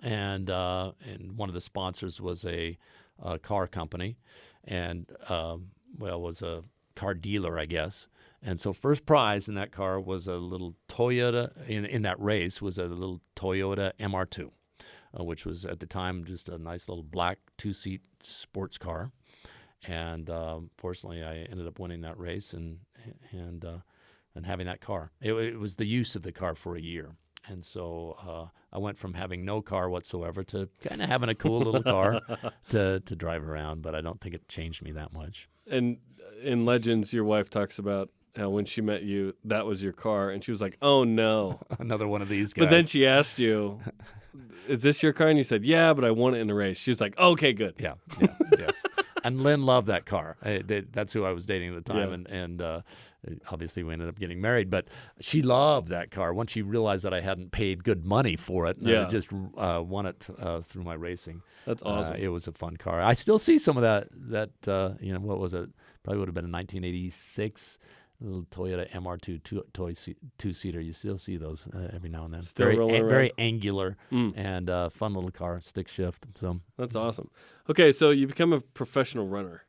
and one of the sponsors was a car company, and was a car dealer, I guess. And so first prize in that car was a little Toyota, in that race was a little Toyota MR2, which was at the time just a nice little black 2-seat sports car. And fortunately, I ended up winning that race and having that car. It was the use of the car for a year. And so I went from having no car whatsoever to kind of having a cool little car to drive around, but I don't think it changed me that much. And in Legends, your wife talks about how when she met you, that was your car, and she was like, oh, no. Another one of these guys. But then she asked you, is this your car? And you said, yeah, but I won it in a race. She was like, okay, good. Yeah, yes. And Lynn loved that car. That's who I was dating at the time, and obviously we ended up getting married. But she loved that car. Once she realized that I hadn't paid good money for it, and I just won it through my racing. That's awesome. It was a fun car. I still see some of that. What was it? Probably would have been a 1986 little Toyota MR2 two-seater. You still see those every now and then. Still rolling around. Very angular and fun little car, stick shift. So that's awesome. Okay, so you become a professional runner.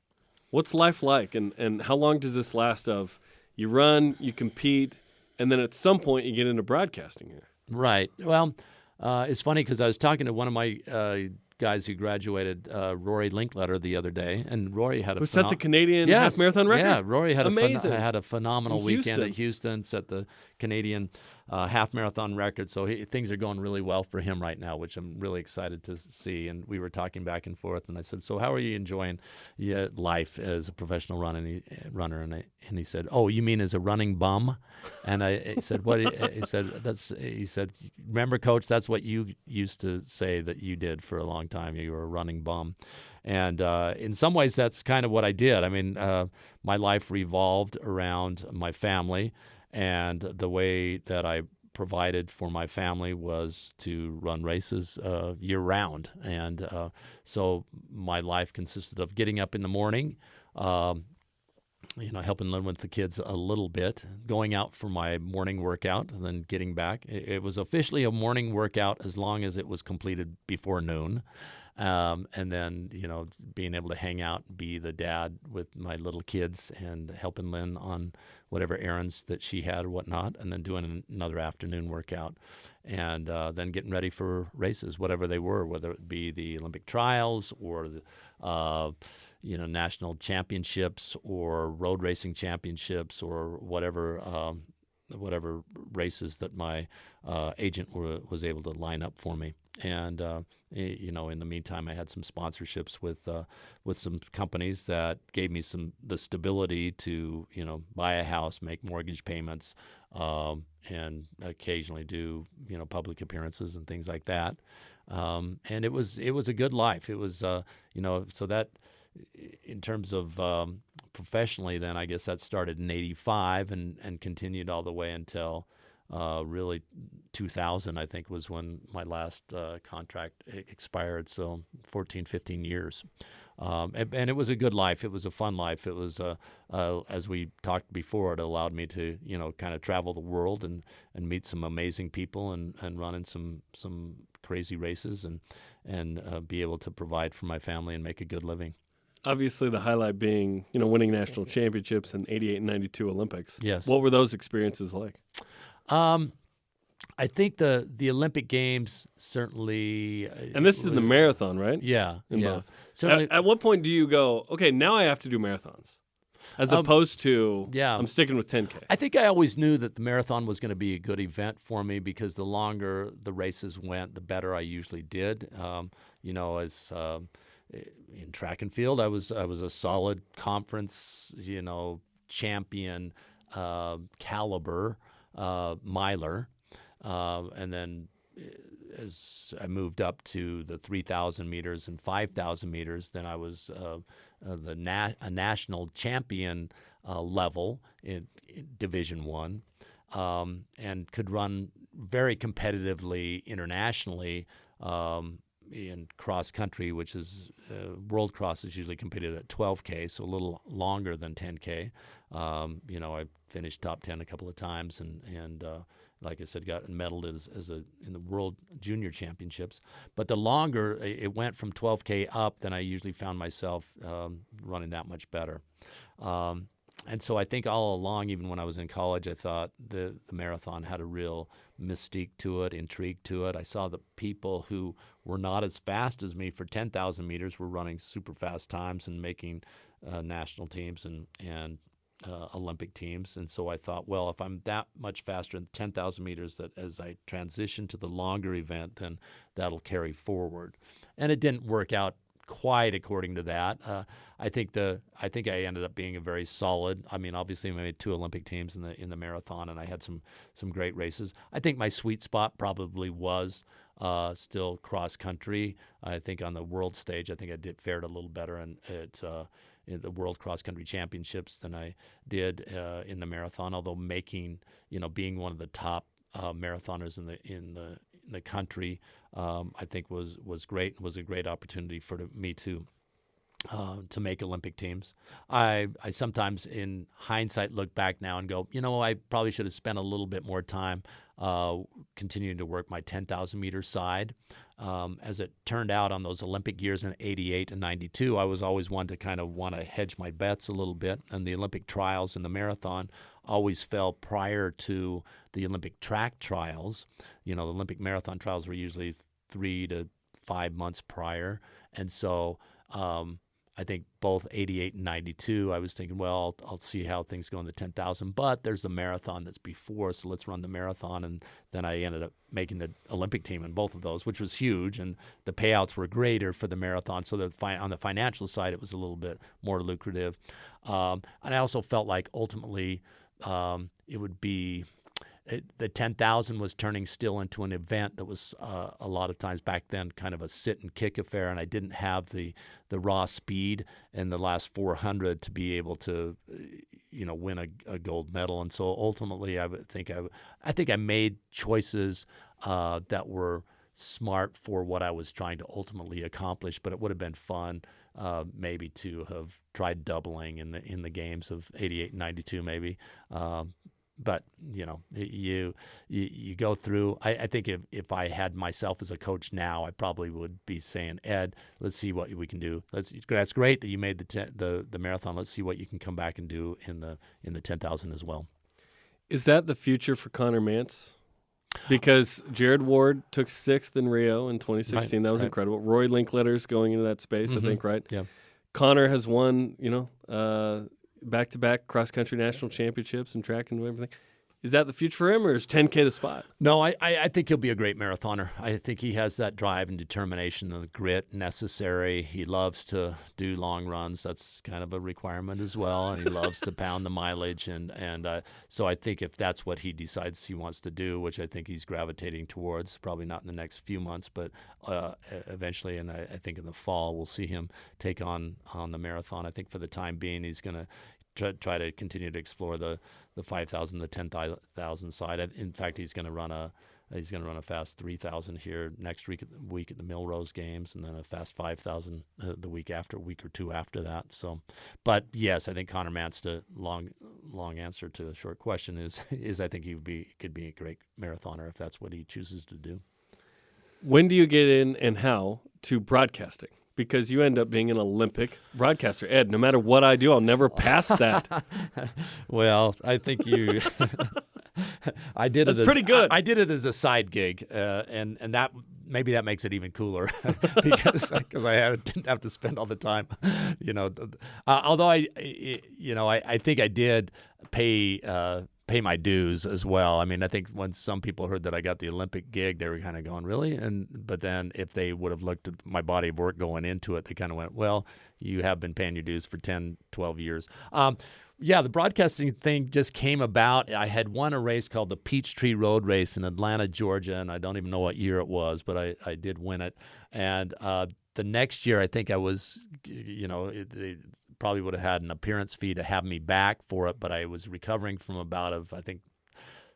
What's life like, and how long does this last? Of you run, you compete, and then at some point you get into broadcasting here. Right. Well, it's funny because I was talking to one of my guys who graduated, Rory Linkletter, the other day, and Rory had set the Canadian half marathon record. Yeah, Rory had Amazing. a phenomenal weekend at Houston, set the Canadian half marathon record. So things are going really well for him right now, which I'm really excited to see. And we were talking back and forth, and I said, "So how are you enjoying life as a professional runner?" And he said, "Oh, you mean as a running bum?" And I said, "What?" He said, "Remember, Coach, that's what you used to say that you did for a long time. You were a running bum." And in some ways, that's kind of what I did. I mean, my life revolved around my family, and the way that I provided for my family was to run races year-round. And so my life consisted of getting up in the morning, helping Lynn with the kids a little bit, going out for my morning workout, and then getting back. It was officially a morning workout as long as it was completed before noon. And then, being able to hang out, be the dad with my little kids and helping Lynn on whatever errands that she had or whatnot, and then doing another afternoon workout, and then getting ready for races, whatever they were, whether it be the Olympic trials or the, national championships or road racing championships or whatever races that my agent was able to line up for me. And in the meantime, I had some sponsorships with some companies that gave me the stability to buy a house, make mortgage payments, and occasionally do public appearances and things like that. And it was a good life. It was so that in terms of professionally, then I guess that started in '85 and continued all the way until. Really 2000, I think, was when my last contract expired, so 14, 15 years. And it was a good life. It was a fun life. It was, as we talked before, it allowed me to, kind of travel the world and meet some amazing people and run in some crazy races and be able to provide for my family and make a good living. Obviously, the highlight being, winning national championships in '88 and '92 Olympics. Yes. What were those experiences like? I think the Olympic Games certainly. And this is in the marathon, right? Yeah, In yeah. both. Certainly, At what point do you go, okay, now I have to do marathons? As opposed to, I'm sticking with 10K. I think I always knew that the marathon was going to be a good event for me because the longer the races went, the better I usually did. As in track and field, I was a solid conference, champion caliber miler, and then as I moved up to the 3,000 meters and 5,000 meters, then I was a national champion level in Division I, and could run very competitively internationally in cross country, which is World Cross is usually competed at 12K, so a little longer than 10K. I finished top 10 a couple of times, and like I said, got medaled in the World Junior Championships. But the longer it went from 12K up, then I usually found myself running that much better. And so I think all along, even when I was in college, I thought the marathon had a real mystique to it, intrigue to it. I saw the people who were not as fast as me for 10,000 meters were running super fast times and making national teams and Olympic teams. And so I thought, well, if I'm that much faster in 10,000 meters, that as I transition to the longer event, then that'll carry forward. And it didn't work out quite according to that. I think I ended up being a very solid. I mean, obviously, I made 2 Olympic teams in the marathon, and I had some great races. I think my sweet spot probably was still cross country. I think on the world stage, I think I fared a little better in the World Cross Country Championships than I did in the marathon. Although being one of the top marathoners in the country, I think was great and was a great opportunity for me to make Olympic teams. I sometimes, in hindsight, look back now and go, I probably should have spent a little bit more time continuing to work my 10,000 meter side. As it turned out, on those Olympic years in '88 and '92, I was always one to kind of want to hedge my bets a little bit. And the Olympic trials and the marathon always fell prior to the Olympic track trials. The Olympic marathon trials were usually 3 to 5 months prior. And so I think both '88 and '92, I was thinking, well, I'll see how things go in the 10,000, but there's the marathon that's before, so let's run the marathon. And then I ended up making the Olympic team in both of those, which was huge, and the payouts were greater for the marathon, so that on the financial side, it was a little bit more lucrative. And I also felt like ultimately it would be the 10,000 was turning still into an event that was a lot of times back then kind of a sit and kick affair, and I didn't have the raw speed in the last 400 to be able to win a gold medal. And so ultimately I think I made choices that were smart for what I was trying to ultimately accomplish, but it would have been fun maybe to have tried doubling in the games of '88 and '92 maybe. But you go through. I think if I had myself as a coach now, I probably would be saying, Ed, let's see what we can do. That's great that you made the marathon. Let's see what you can come back and do in the 10,000 as well. Is that the future for Connor Mantz? Because Jared Ward took 6th in Rio in 2016. That was incredible. Roy Linkletter's going into that space, I think, right? Yeah. Connor has won, back-to-back cross-country national championships and track and everything. Is that the future for him, or is 10K the spot? No, I think he'll be a great marathoner. I think he has that drive and determination and the grit necessary. He loves to do long runs. That's kind of a requirement as well, and he loves to pound the mileage. And so I think if that's what he decides he wants to do, which I think he's gravitating towards, probably not in the next few months, but eventually, and I think in the fall, we'll see him take on the marathon. I think for the time being, he's going to try to continue to explore the 5,000, the 10,000 side. In fact, he's going to run a fast 3,000 here next week at the Millrose Games, and then a fast 5,000 the week or two after that. So, but yes, I think Connor Mantz, the long answer to a short question is I think he could be a great marathoner if that's what he chooses to do. When do you get in, and how, to broadcasting? Because you end up being an Olympic broadcaster. Ed, no matter what I do, I'll never pass that. Well, I think you I did That's it. pretty good. I did it as a side gig, and that maybe that makes it even cooler because I didn't have to spend all the time, although I think I did pay my dues as well. I mean, I think when some people heard that I got the Olympic gig, they were kind of going, really? But then if they would have looked at my body of work going into it, they kind of went, well, you have been paying your dues for 10, 12 years. Yeah, the broadcasting thing just came about. I had won a race called the Peachtree Road Race in Atlanta, Georgia, and I don't even know what year it was, but I did win it. And the next year, I think I was, they probably would have had an appearance fee to have me back for it, but I was recovering from a bout of, I think,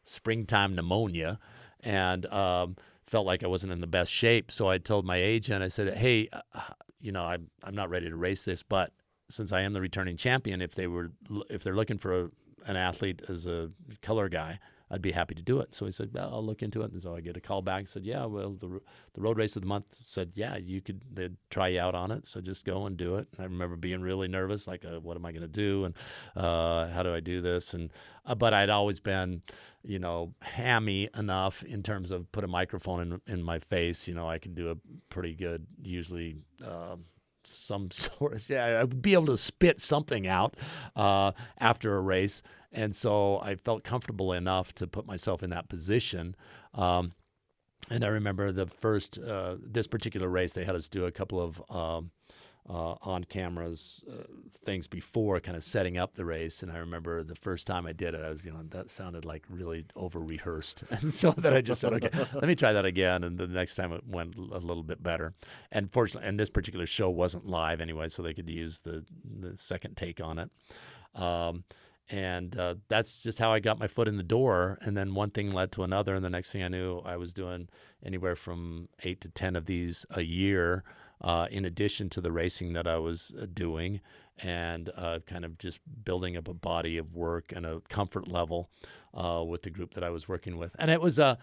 springtime pneumonia, and felt like I wasn't in the best shape. So I told my agent, I said, hey, I'm not ready to race this, but since I am the returning champion, if they're looking for an athlete as a color guy, I'd be happy to do it. So he said, well, I'll look into it. And so I get a call back. Said, yeah, well, the road race of the month said, yeah, they'd try you out on it. So just go and do it. And I remember being really nervous, like, what am I going to do? And how do I do this? And but I'd always been, hammy enough in terms of put a microphone in my face. I could do a pretty good, usually, some sort of, I would be able to spit something out after a race. And so I felt comfortable enough to put myself in that position. And I remember the first, this particular race, they had us do a couple of on-cameras things before kind of setting up the race. And I remember the first time I did it, I was, that sounded like really over-rehearsed. And so then I just said, okay, let me try that again. And the next time it went a little bit better. And fortunately, and this particular show wasn't live anyway, so they could use the second take on it. And that's just how I got my foot in the door. And then one thing led to another. And the next thing I knew, I was doing anywhere from 8 to 10 of these a year, in addition to the racing that I was doing, and kind of just building up a body of work and a comfort level with the group that I was working with. And it was a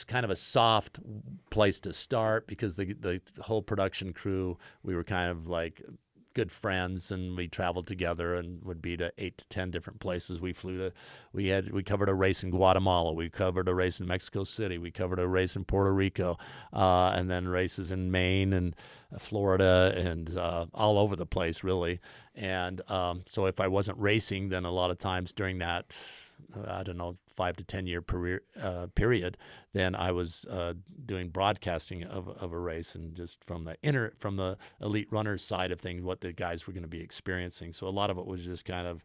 kind of a soft place to start because the whole production crew, we were kind of like good friends, and we traveled together and would be to 8 to 10 different places. We covered a race in Guatemala, we covered a race in Mexico City, we covered a race in Puerto Rico, and then races in Maine and Florida and all over the place, really. And so if I wasn't racing, then a lot of times during that 5 to 10 year period, then I was doing broadcasting of a race, and just from the elite runners side of things, what the guys were going to be experiencing. So a lot of it was just kind of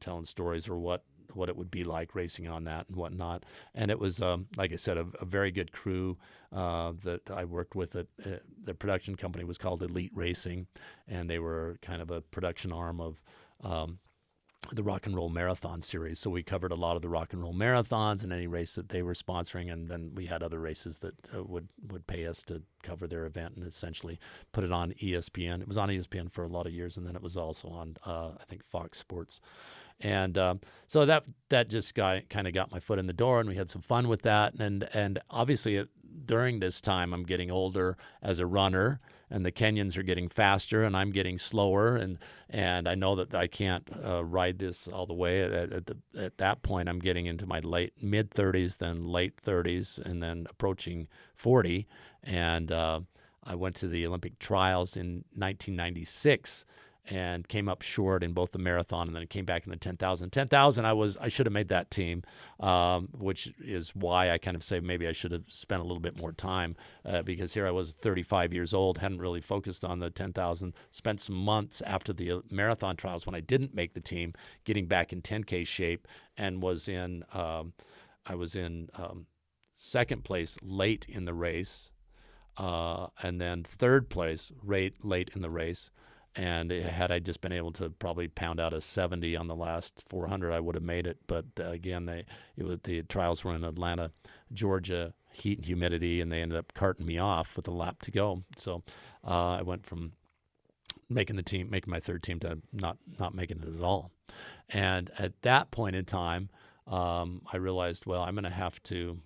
telling stories, or what it would be like racing on that and whatnot. And it was, like I said, a very good crew that I worked with. The production company was called Elite Racing, and they were kind of a production arm of the Rock and Roll Marathon series. So we covered a lot of the Rock and Roll Marathons and any race that they were sponsoring, and then we had other races that would pay us to cover their event and essentially put it on ESPN. It was on ESPN for a lot of years, and then it was also on, I think, Fox Sports. And so that just kind of got my foot in the door, and we had some fun with that. And obviously during this time, I'm getting older as a runner, and the Kenyans are getting faster, and I'm getting slower, and I know that I can't ride this all the way. At that point, I'm getting into my mid 30s, then late 30s, and then approaching 40. And I went to the Olympic trials in 1996. And came up short in both the marathon, and then it came back in the 10,000. 10,000, I should have made that team, which is why I kind of say maybe I should have spent a little bit more time, because here I was 35 years old, hadn't really focused on the 10,000, spent some months after the marathon trials when I didn't make the team, getting back in 10K shape, and I was in second place late in the race, and then third place late in the race. And had I just been able to probably pound out a 70 on the last 400, I would have made it. But again, the trials were in Atlanta, Georgia, heat and humidity, and they ended up carting me off with a lap to go. So I went from making my third team, to not making it at all. And at that point in time, I realized, well, I'm going to have to,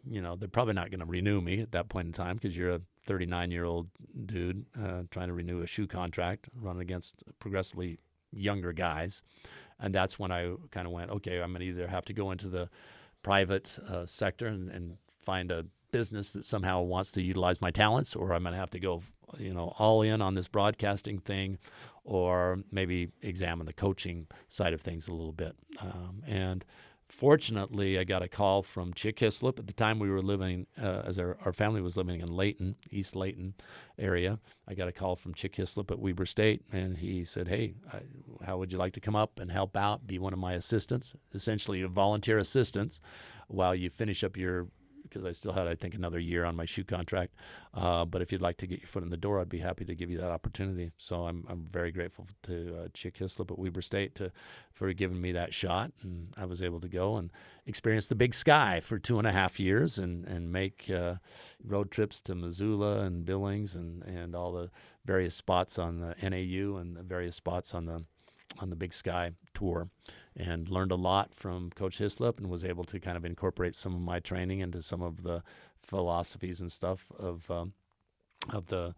they're probably not going to renew me at that point in time, because you're a 39-year-old dude trying to renew a shoe contract, running against progressively younger guys. And that's when I kind of went, okay, I'm going to either have to go into the private sector and find a business that somehow wants to utilize my talents, or I'm going to have to go, all in on this broadcasting thing, or maybe examine the coaching side of things a little bit. And fortunately, I got a call from Chick Hislop. At the time, we were living, as our family was living in Layton, East Layton area. I got a call from Chick Hislop at Weber State, and he said, hey, how would you like to come up and help out, be one of my assistants, essentially a volunteer assistant, while you finish up because I still had, I think, another year on my shoe contract. But if you'd like to get your foot in the door, I'd be happy to give you that opportunity. So I'm very grateful to Chick Hislop at Weber State for giving me that shot. And I was able to go and experience the big sky for 2.5 years and make road trips to Missoula and Billings and all the various spots on the NAU and the various spots on the Big Sky tour, and learned a lot from Coach Hislop, and was able to kind of incorporate some of my training into some of the philosophies and stuff of the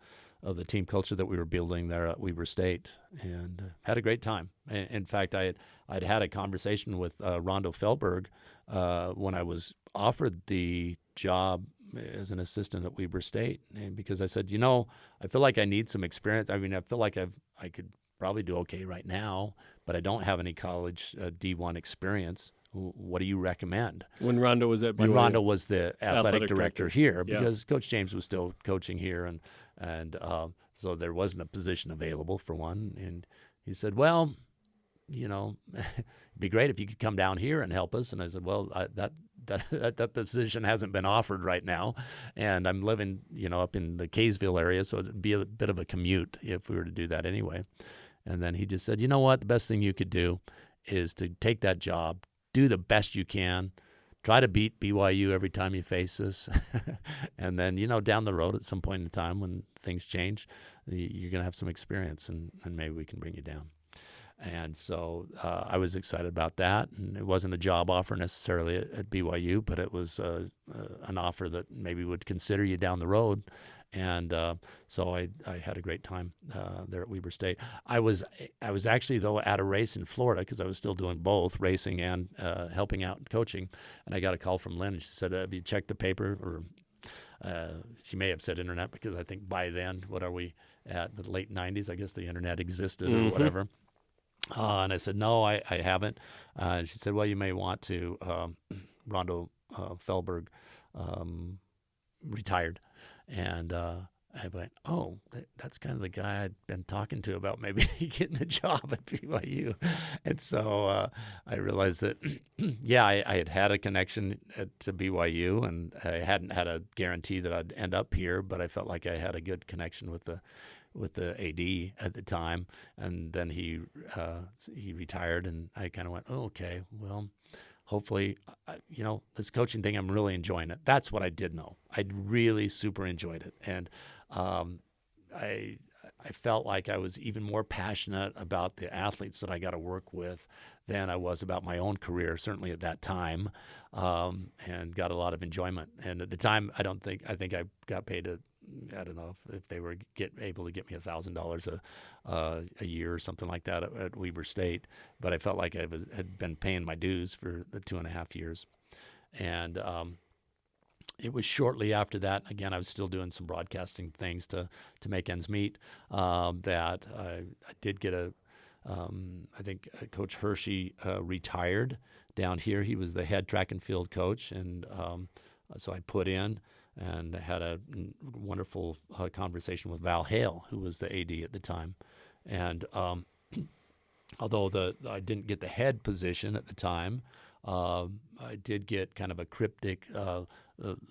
team culture that we were building there at Weber State, and had a great time. In fact, I'd had a conversation with Rondo Fehlberg when I was offered the job as an assistant at Weber State, and because I said, I feel like I need some experience. I mean, I feel like I could probably do okay right now, but I don't have any college D1 experience. What do you recommend? When Rondo was at BYU. When Rondo was the athletic director here, Yeah. because Coach James was still coaching here, and so there wasn't a position available for one. And he said, well, it'd be great if you could come down here and help us. And I said, well, that position hasn't been offered right now, and I'm living, up in the Kaysville area, so it'd be a bit of a commute if we were to do that anyway. And then he just said, you know what, the best thing you could do is to take that job, do the best you can, try to beat BYU every time you face us, and then, down the road at some point in time when things change, you're going to have some experience, and maybe we can bring you down. And so I was excited about that, and it wasn't a job offer necessarily at BYU, but it was an offer that maybe would consider you down the road. And so I had a great time there at Weber State. I was actually, though, at a race in Florida, because I was still doing both racing and helping out and coaching. And I got a call from Lynn, and she said, have you checked the paper? Or she may have said internet, because I think by then, what are we at, the late 90s? I guess the internet existed or whatever. And I said, no, I haven't. And she said, well, you may want to. Rondo Fehlberg retired. And I went, oh, that's kind of the guy I'd been talking to about maybe getting a job at BYU. And so I realized that, I had a connection to BYU, and I hadn't had a guarantee that I'd end up here, but I felt like I had a good connection with the AD at the time. And then he retired, and I kind of went, oh, okay, well, hopefully, this coaching thing, I'm really enjoying it. That's what I did know. I really super enjoyed it. And I felt like I was even more passionate about the athletes that I got to work with than I was about my own career, certainly at that time, and got a lot of enjoyment. And at the time, I think I got paid I don't know if they were able to get me $1,000 a year or something like that at Weber State, but I felt like I had been paying my dues for the 2.5 years. And it was shortly after that, again, I was still doing some broadcasting things to make ends meet, that I did get I think Coach Hershey retired down here. He was the head track and field coach, and so I put in and had a wonderful conversation with Val Hale, who was the AD at the time. And although I didn't get the head position at the time, I did get kind of a cryptic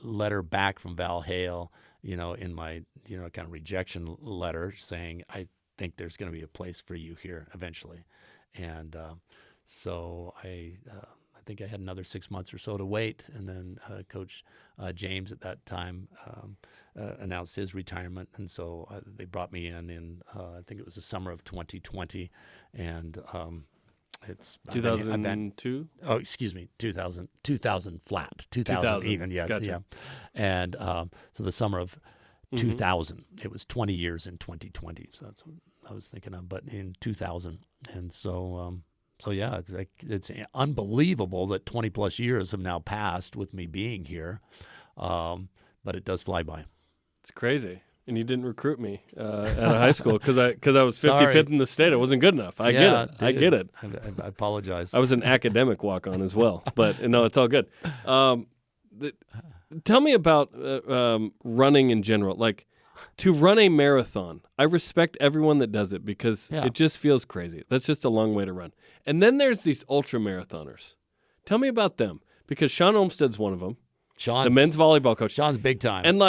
letter back from Val Hale, in my, kind of rejection letter, saying, I think there's going to be a place for you here eventually. And so I think I had another 6 months or so to wait, and then Coach James at that time announced his retirement, and so they brought me in I think it was the summer of 2020, and it's 2002. Oh, excuse me, 2000 flat, 2000 even, yeah, Gotcha. yeah, and so the summer of 2000. It was 20 years in 2020, so that's what I was thinking of. But in 2000, and so yeah, it's unbelievable that 20 plus years have now passed with me being here, but it does fly by. It's crazy. And you didn't recruit me out of high school because I was 55th in the state. I wasn't good enough. I get it. Dude, I get it. I apologize. I was an academic walk-on as well, but no, it's all good. Tell me about running in general. Like, to run a marathon, I respect everyone that does it because it just feels crazy. That's just a long way to run. And then there's these ultra marathoners. Tell me about them because Sean Olmstead's one of them. The men's volleyball coach. Sean's big time. And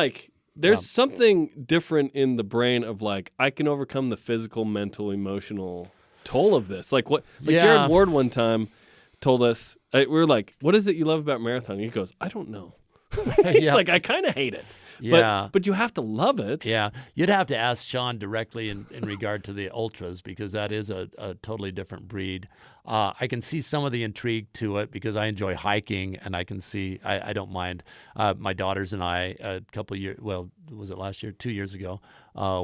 there's something different in the brain of I can overcome the physical, mental, emotional toll of this. Jared Ward one time told us, we were like, what is it you love about marathon? He goes, I don't know. He's like, I kind of hate it. Yeah. But you have to love it. Yeah. You'd have to ask Sean directly in regard to the ultras because that is a totally different breed. I can see some of the intrigue to it because I enjoy hiking and I can see, I don't mind. My daughters and I, a couple of years, was it last year? 2 years ago,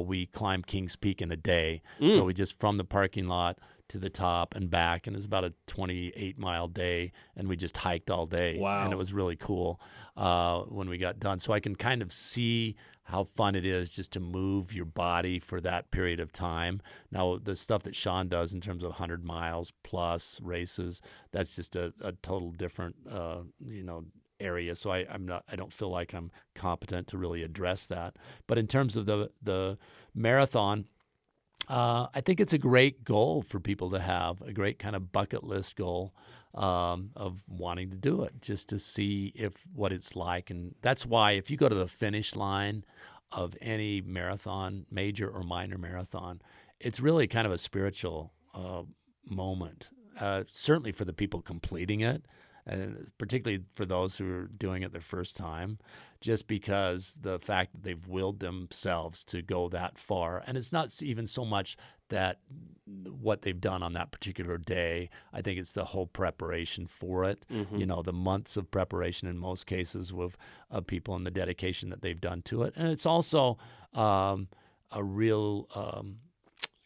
we climbed Kings Peak in a day. So we just from the parking lot to the top and back, and it was about a 28-mile day, and we just hiked all day. Wow. And it was really cool when we got done. So I can kind of see how fun it is just to move your body for that period of time. Now, the stuff that Sean does in terms of 100 miles plus races, that's just a total different, area. So I don't feel like I'm competent to really address that. But in terms of the marathon, I think it's a great goal for people to have, a great kind of bucket list goal of wanting to do it, just to see what it's like. And that's why if you go to the finish line of any marathon, major or minor marathon, it's really kind of a spiritual moment, certainly for the people completing it, and particularly for those who are doing it their first time, just because the fact that they've willed themselves to go that far. And it's not even so much that what they've done on that particular day. I think it's the whole preparation for it, the months of preparation in most cases with people and the dedication that they've done to it. And it's also a real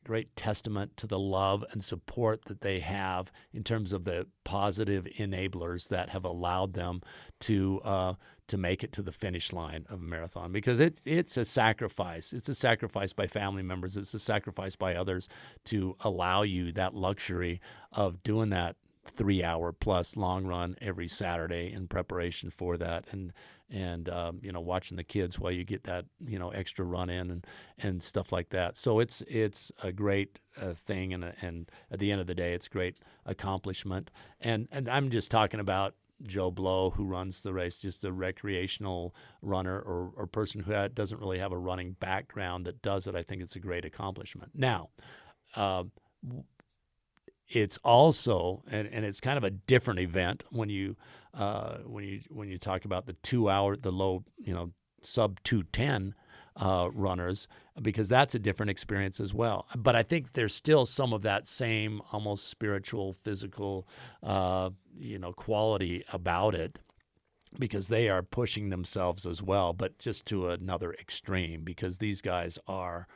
great testament to the love and support that they have in terms of the positive enablers that have allowed them to make it to the finish line of a marathon, because it's a sacrifice. It's a sacrifice by family members. It's a sacrifice by others to allow you that luxury of doing that 3-hour plus long run every Saturday in preparation for that, and watching the kids while you get that extra run in and stuff like that. So it's a great thing, and at the end of the day, it's a great accomplishment. And I'm just talking about Joe Blow, who runs the race, just a recreational runner or person who doesn't really have a running background that does it. I think it's a great accomplishment. Now, it's also, and it's kind of a different event when you talk about the 2 hour, the low, sub 2:10 runners, because that's a different experience as well. But I think there's still some of that same almost spiritual, physical, quality about it, because they are pushing themselves as well, but just to another extreme, because these guys are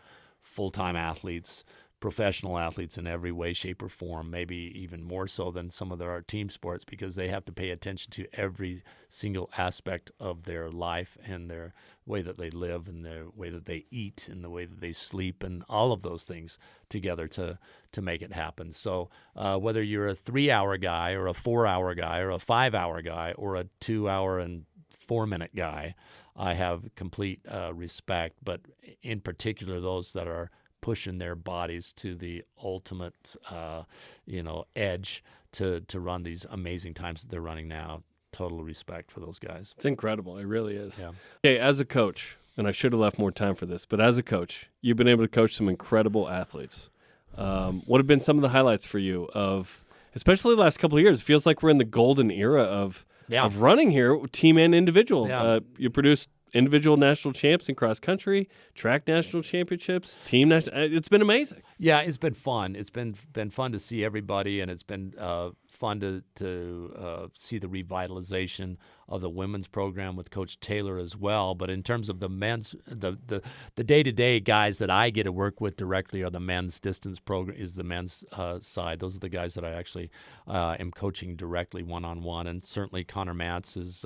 full-time athletes, professional athletes in every way, shape, or form, maybe even more so than some of our team sports, because they have to pay attention to every single aspect of their life and their way that they live and their way that they eat and the way that they sleep and all of those things together to make it happen. So whether you're a 3-hour guy or a 4-hour guy or a 5-hour guy or a 2-hour and 4-minute guy, I have complete respect, but in particular those that are pushing their bodies to the ultimate, edge to run these amazing times that they're running now. Total respect for those guys. It's incredible. It really is. Yeah. Okay, as a coach, and I should have left more time for this, but as a coach, you've been able to coach some incredible athletes. What have been some of the highlights for you of, especially the last couple of years? It feels like we're in the golden era of running here, team and individual. Yeah. You produced individual national champs in cross country, track national championships, team national. It's been amazing. Yeah, it's been fun. It's been fun to see everybody, and it's been fun to see the revitalization the women's program with Coach Taylor as well. But in terms of the men's, the day-to-day guys that I get to work with directly are the men's distance program, is the men's side. Those are the guys that I actually am coaching directly one-on-one. And certainly Connor Mantz is,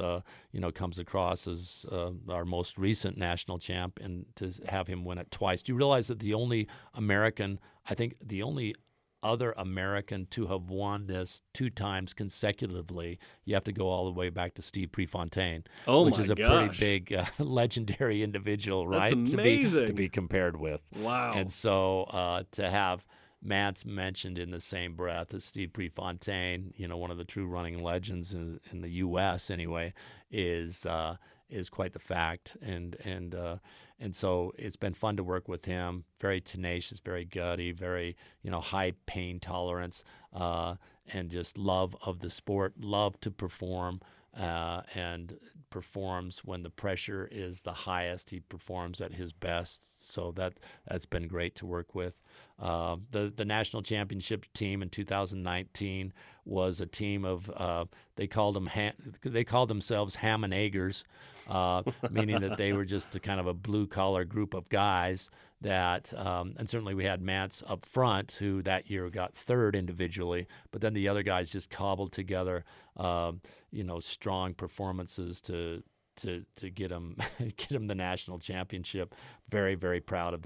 comes across as our most recent national champ, and to have him win it twice. Do you realize that the only other American to have won this 2 times consecutively, you have to go all the way back to Steve Prefontaine, which is a pretty big legendary individual, right? That's amazing. To be compared with. Wow. And so to have Mantz mentioned in the same breath as Steve Prefontaine, one of the true running legends in the U.S. anyway, is quite the fact. And so it's been fun to work with him. Very tenacious, very gutty, very high pain tolerance, and just love of the sport, love to perform, and performs when the pressure is the highest. He performs at his best. So that's been great to work with. The national championship team in 2019 was a team of they called themselves Ham and Eggers, meaning that they were just a kind of a blue collar group of guys that, and certainly we had Mantz up front, who that year got 3rd individually, but then the other guys just cobbled together, strong performances to get him the national championship. Very, very proud of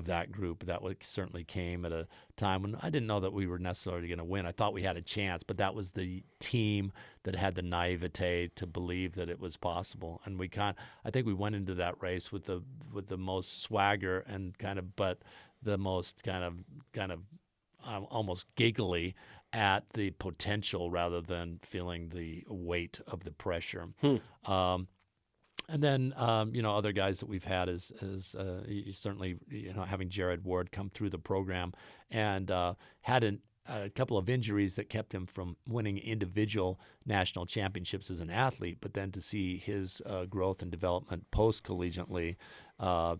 that group. That certainly came at a time when I didn't know that we were necessarily going to win. I thought we had a chance, but that was the team that had the naivete to believe that it was possible. And I think we went into that race with the most swagger and but the most kind of almost giggly at the potential rather than feeling the weight of the pressure. And then, other guys that we've had is certainly, having Jared Ward come through the program and had a couple of injuries that kept him from winning individual national championships as an athlete, but then to see his growth and development post-collegiately,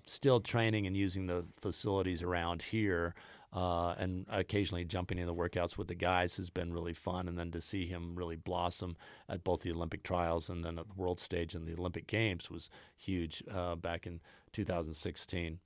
still training and using the facilities around here, and occasionally jumping in the workouts with the guys has been really fun. And then to see him really blossom at both the Olympic trials and then at the world stage and the Olympic Games was huge back in 2016.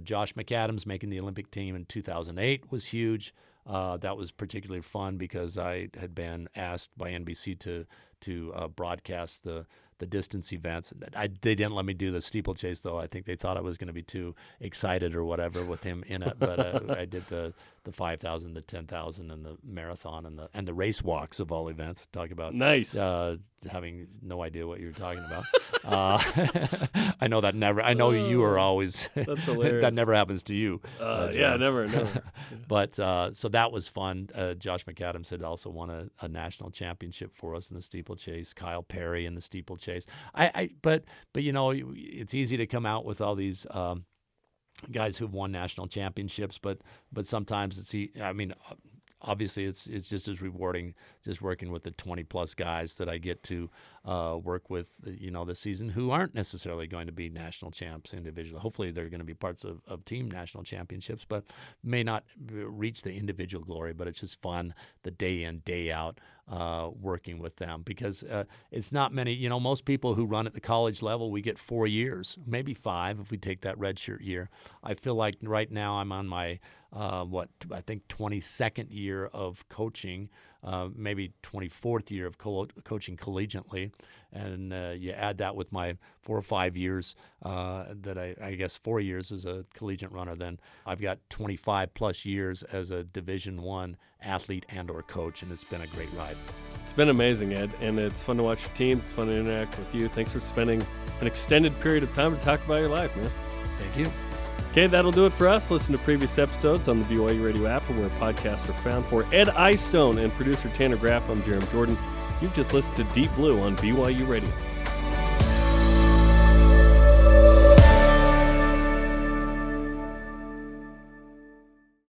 Josh McAdams making the Olympic team in 2008 was huge. That was particularly fun because I had been asked by NBC to broadcast the distance events. They didn't let me do the steeplechase, though. I think they thought I was going to be too excited or whatever with him in it. But I did the 5,000, the 10,000, and the marathon and the race walks of all events. Talk about nice. Having no idea what you're talking about. I know that never. I know you are always. That's hilarious. That never happens to you. Never. But so that was fun. Josh McAdams had also won a national championship for us in the steeplechase. Kyle Perry in the steeplechase. But it's easy to come out with all these guys who've won national championships, but sometimes obviously it's just as rewarding just working with the 20 plus guys that I get to work with this season, who aren't necessarily going to be national champs individually. Hopefully they're going to be parts of team national championships, but may not reach the individual glory. But it's just fun, the day in, day out, working with them, because it's not many, most people who run at the college level, we get 4 years, maybe 5 if we take that redshirt year. I feel like right now I'm on my, 22nd year of coaching, maybe 24th year of coaching collegiately. And you add that with my 4 or 5 years that I guess 4 years as a collegiate runner, then I've got 25 plus years as a Division I athlete and or coach, and it's been a great ride. It's been amazing, Ed, and it's fun to watch your team. It's fun to interact with you. Thanks for spending an extended period of time to talk about your life, man. Thank you. Okay, that'll do it for us. Listen to previous episodes on the BYU Radio app and where podcasts are found. For Ed Eyestone and producer Tanner Graff, I'm Jarom Jordan. You've just listened to Deep Blue on BYU Radio.